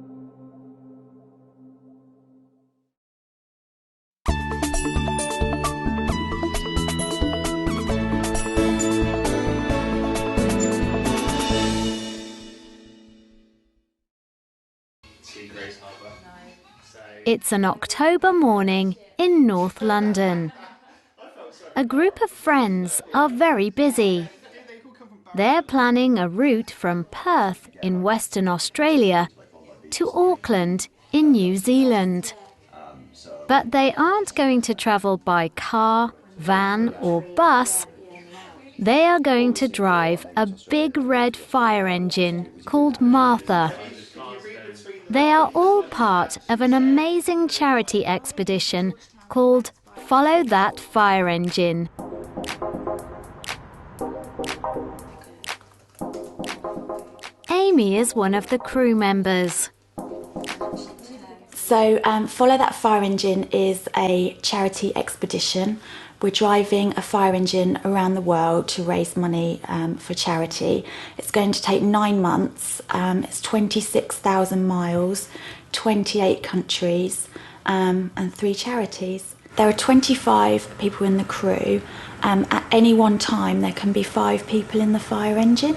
It's an October morning in North London. A group of friends are very busy. They're planning a route from Perth in Western Australia to Auckland in New Zealand. But they aren't going to travel by car, van or bus. They are going to drive a big red fire engine called Martha. They are all part of an amazing charity expedition called Follow That Fire Engine. Amy is one of the crew members. So Follow That Fire Engine is a charity expedition. We're driving a fire engine around the world to raise money for charity. It's going to take 9 months. It's 26,000 miles, 28 countries and 3 charities. There are 25 people in the crew. At any one time there can be 5 people in the fire engine.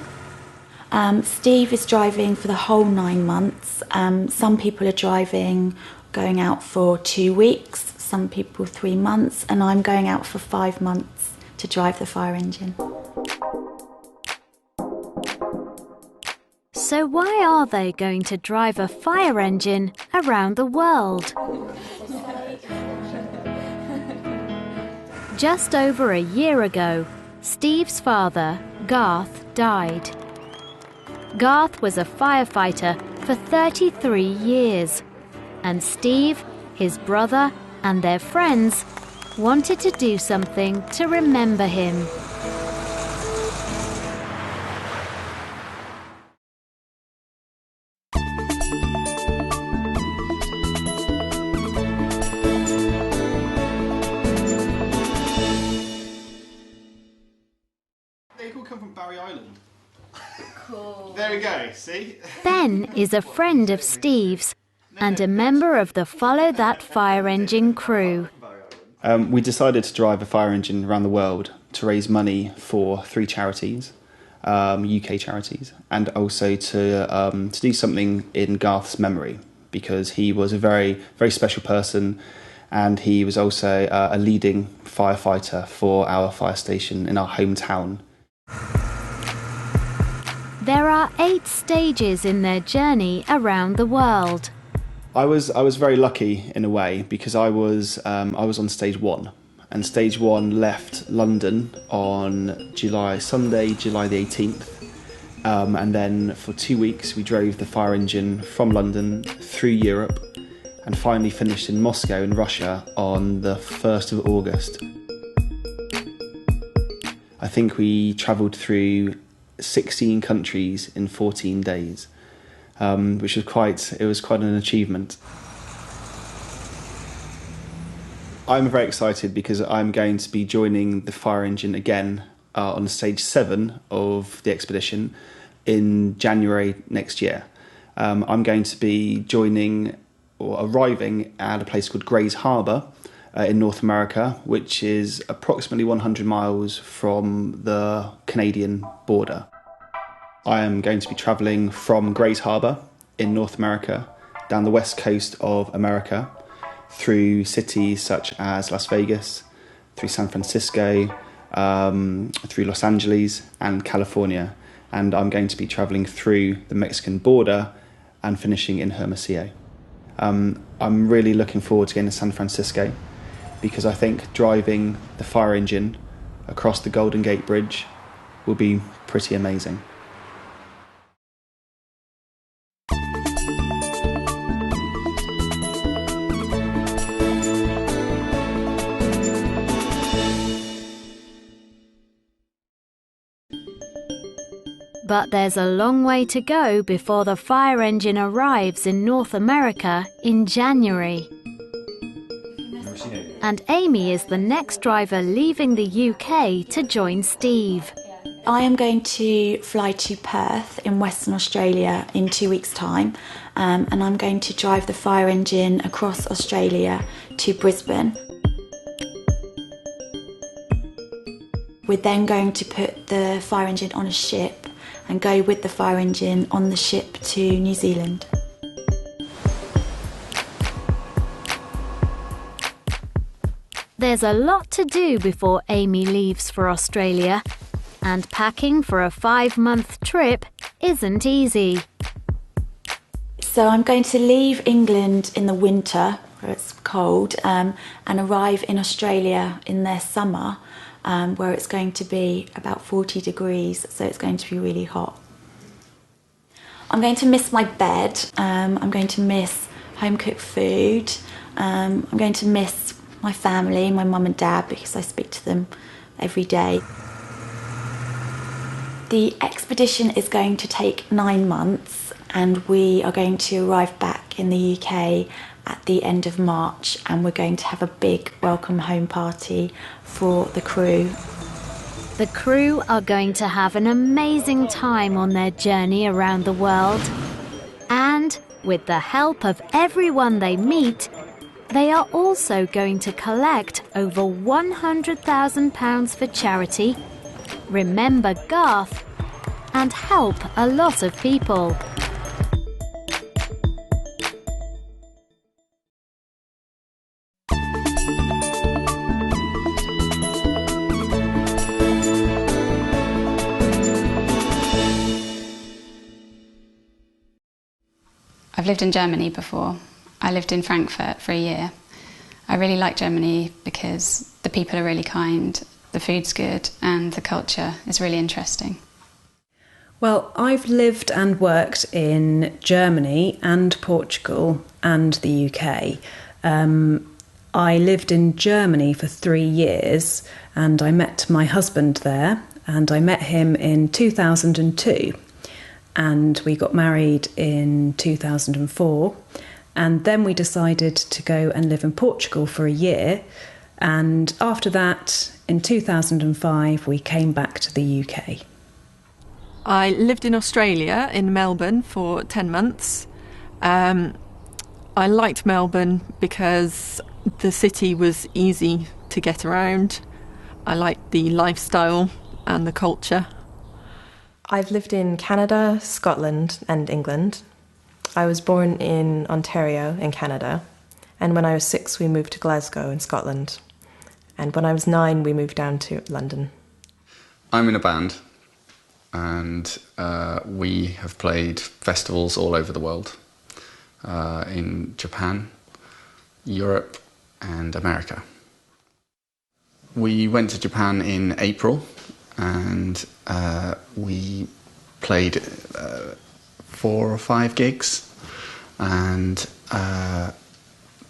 Steve is driving for the whole 9 months. Some people are driving, going out for 2 weeks, some people 3 months, and I'm going out for 5 months to drive the fire engine. So why are they going to drive a fire engine around the world? Just over a year ago, Steve's father, Garth, died. Garth was a firefighter for 33 years, and Steve, his brother, and their friends wanted to do something to remember him. They all come from Barry Island. Cool. There we go, see? Ben is a friend of Steve's and a member of the Follow That Fire Engine crew. We decided to drive a fire engine around the world to raise money for 3 charities, UK charities, and also to do something in Garth's memory, because he was a very, very special person, and he was also a leading firefighter for our fire station in our hometown. There are 8 stages in their journey around the world. I was very lucky in a way, because I was on stage 1, and stage 1 left London on Sunday, July the 18th, and then for 2 weeks we drove the fire engine from London through Europe and finally finished in Moscow in Russia on the 1st of August. I think we travelled through 16 countries in 14 days. Which was quite an achievement. I'm very excited because I'm going to be joining the fire engine again on stage 7 of the expedition in January next year. I'm going to be arriving at a place called Grays Harbor in North America, which is approximately 100 miles from the Canadian border. I am going to be travelling from Grays Harbor in North America, down the west coast of America, through cities such as Las Vegas, through San Francisco, through Los Angeles and California. And I'm going to be travelling through the Mexican border and finishing in Hermosillo. I'm really looking forward to getting to San Francisco because I think driving the fire engine across the Golden Gate Bridge will be pretty amazing. But there's a long way to go before the fire engine arrives in North America in January. And Amy is the next driver leaving the UK to join Steve. I am going to fly to Perth in Western Australia in 2 weeks' time, and I'm going to drive the fire engine across Australia to Brisbane. We're then going to put the fire engine on a ship and go with the fire engine on the ship to New Zealand. There's a lot to do before Amy leaves for Australia, and packing for a 5-month trip isn't easy. So I'm going to leave England in the winter, where it's cold, and arrive in Australia in their summer, where it's going to be about 40 degrees, so it's going to be really hot. I'm going to miss my bed, I'm going to miss home-cooked food, I'm going to miss my family, my mum and dad, because I speak to them every day. The expedition is going to take 9 months, and we are going to arrive back in the UK at the end of March, and we're going to have a big welcome home party for the crew. The crew are going to have an amazing time on their journey around the world. And with the help of everyone they meet, they are also going to collect over £100,000 for charity, remember Garth, and help a lot of people. I've lived in Germany before. I lived in Frankfurt for a year. I really like Germany because the people are really kind, the food's good, and the culture is really interesting. Well, I've lived and worked in Germany and Portugal and the UK. I lived in Germany for 3 years and I met my husband there, and I met him in 2002. And we got married in 2004, and then we decided to go and live in Portugal for a year, and after that, in 2005, we came back to the UK. I lived in Australia, in Melbourne, for 10 months. I liked Melbourne because the city was easy to get around. I liked the lifestyle and the culture. I've lived in Canada, Scotland and England. I was born in Ontario in Canada, and when I was 6 we moved to Glasgow in Scotland, and when I was 9 we moved down to London. I'm in a band, and we have played festivals all over the world, in Japan, Europe and America. We went to Japan in April, and we played 4 or 5 gigs, and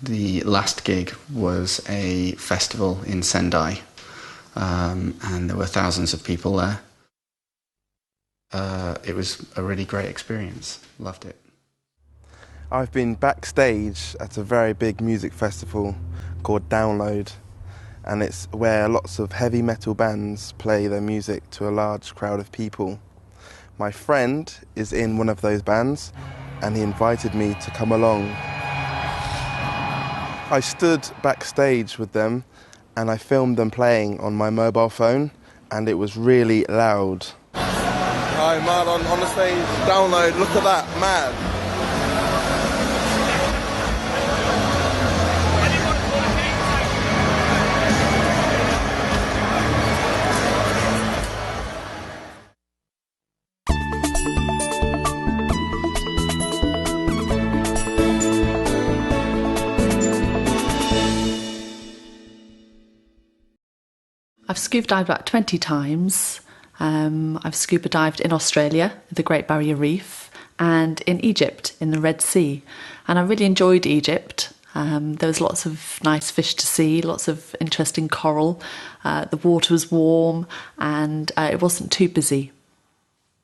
the last gig was a festival in Sendai, and there were thousands of people there. It was a really great experience, loved it. I've been backstage at a very big music festival called Download, and it's where lots of heavy metal bands play their music to a large crowd of people. My friend is in one of those bands, and he invited me to come along. I stood backstage with them, and I filmed them playing on my mobile phone, and it was really loud. Hi, man, on the stage, Download, look at that, mad. I've scuba dived about 20 times. I've scuba dived in Australia, the Great Barrier Reef, and in Egypt, in the Red Sea. And I really enjoyed Egypt. There was lots of nice fish to see, lots of interesting coral. The water was warm and it wasn't too busy.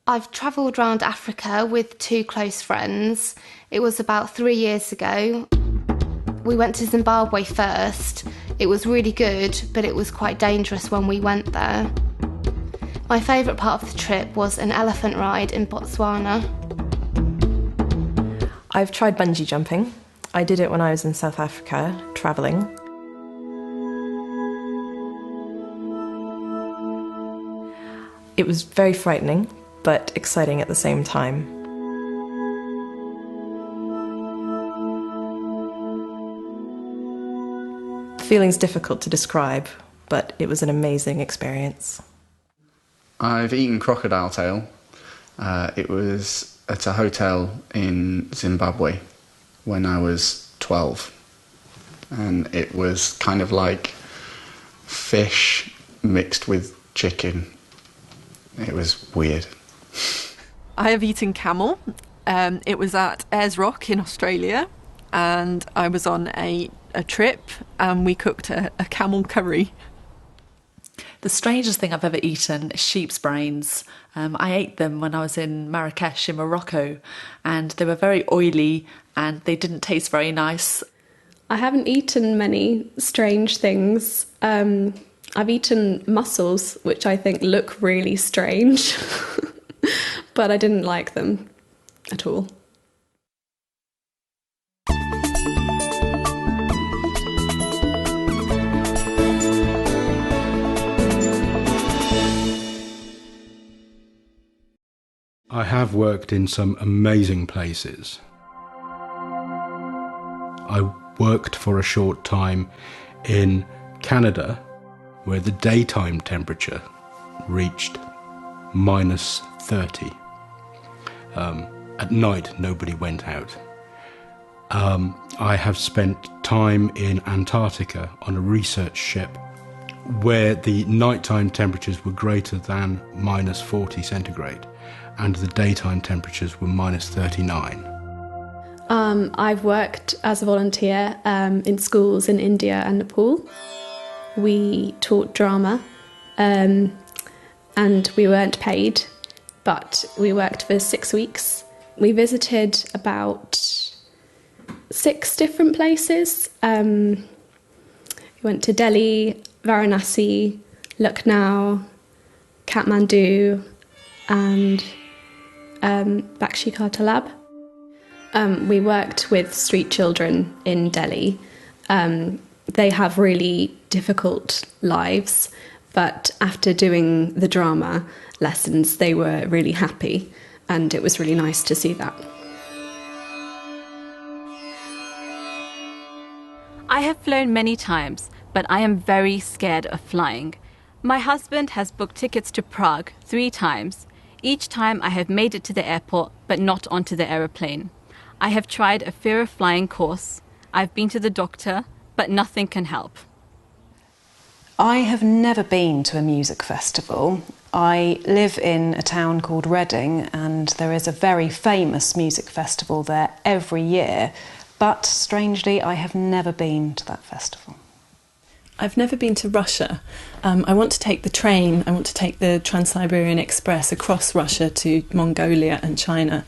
I've travelled around Africa with 2 close friends. It was about 3 years ago. We went to Zimbabwe first. It was really good, but it was quite dangerous when we went there. My favourite part of the trip was an elephant ride in Botswana. I've tried bungee jumping. I did it when I was in South Africa, travelling. It was very frightening, but exciting at the same time. The feeling's difficult to describe, but it was an amazing experience. I've eaten crocodile tail. It was at a hotel in Zimbabwe when I was 12. And it was kind of like fish mixed with chicken. It was weird. I have eaten camel. It was at Ayers Rock in Australia, and I was on a trip and we cooked a camel curry. The strangest thing I've ever eaten is sheep's brains. I ate them when I was in Marrakesh in Morocco, and they were very oily and they didn't taste very nice. I haven't eaten many strange things. I've eaten mussels, which I think look really strange, but I didn't like them at all. I have worked in some amazing places. I worked for a short time in Canada, where the daytime temperature reached -30. At night, nobody went out. I have spent time in Antarctica on a research ship where the nighttime temperatures were greater than -40 centigrade and the daytime temperatures were -39. I've worked as a volunteer in schools in India and Nepal. We taught drama and we weren't paid, but we worked for 6 weeks. We visited about 6 different places. We went to Delhi, Varanasi, Lucknow, Kathmandu and Bakshi-Kar Talab. We worked with street children in Delhi. They have really difficult lives, but after doing the drama lessons, they were really happy, and it was really nice to see that. I have flown many times, but I am very scared of flying. My husband has booked tickets to Prague 3 times. Each time I have made it to the airport, but not onto the aeroplane. I have tried a fear of flying course. I've been to the doctor, but nothing can help. I have never been to a music festival. I live in a town called Reading, and there is a very famous music festival there every year, but strangely I have never been to that festival. I've never been to Russia. I want to take the train, I want to take the Trans-Siberian Express across Russia to Mongolia and China,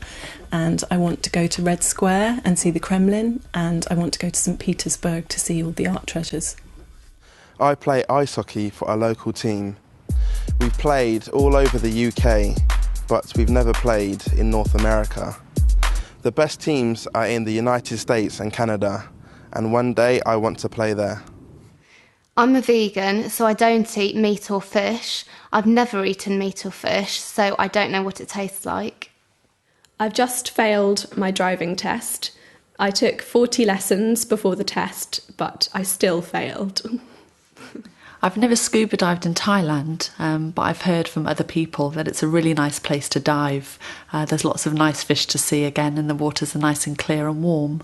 and I want to go to Red Square and see the Kremlin, and I want to go to St. Petersburg to see all the art treasures. I play ice hockey for our local team. We've played all over the UK, but we've never played in North America. The best teams are in the United States and Canada, and one day I want to play there. I'm a vegan, so I don't eat meat or fish. I've never eaten meat or fish, so I don't know what it tastes like. I've just failed my driving test. I took 40 lessons before the test, but I still failed. I've never scuba dived in Thailand, but I've heard from other people that it's a really nice place to dive. There's lots of nice fish to see again, and the waters are nice and clear and warm.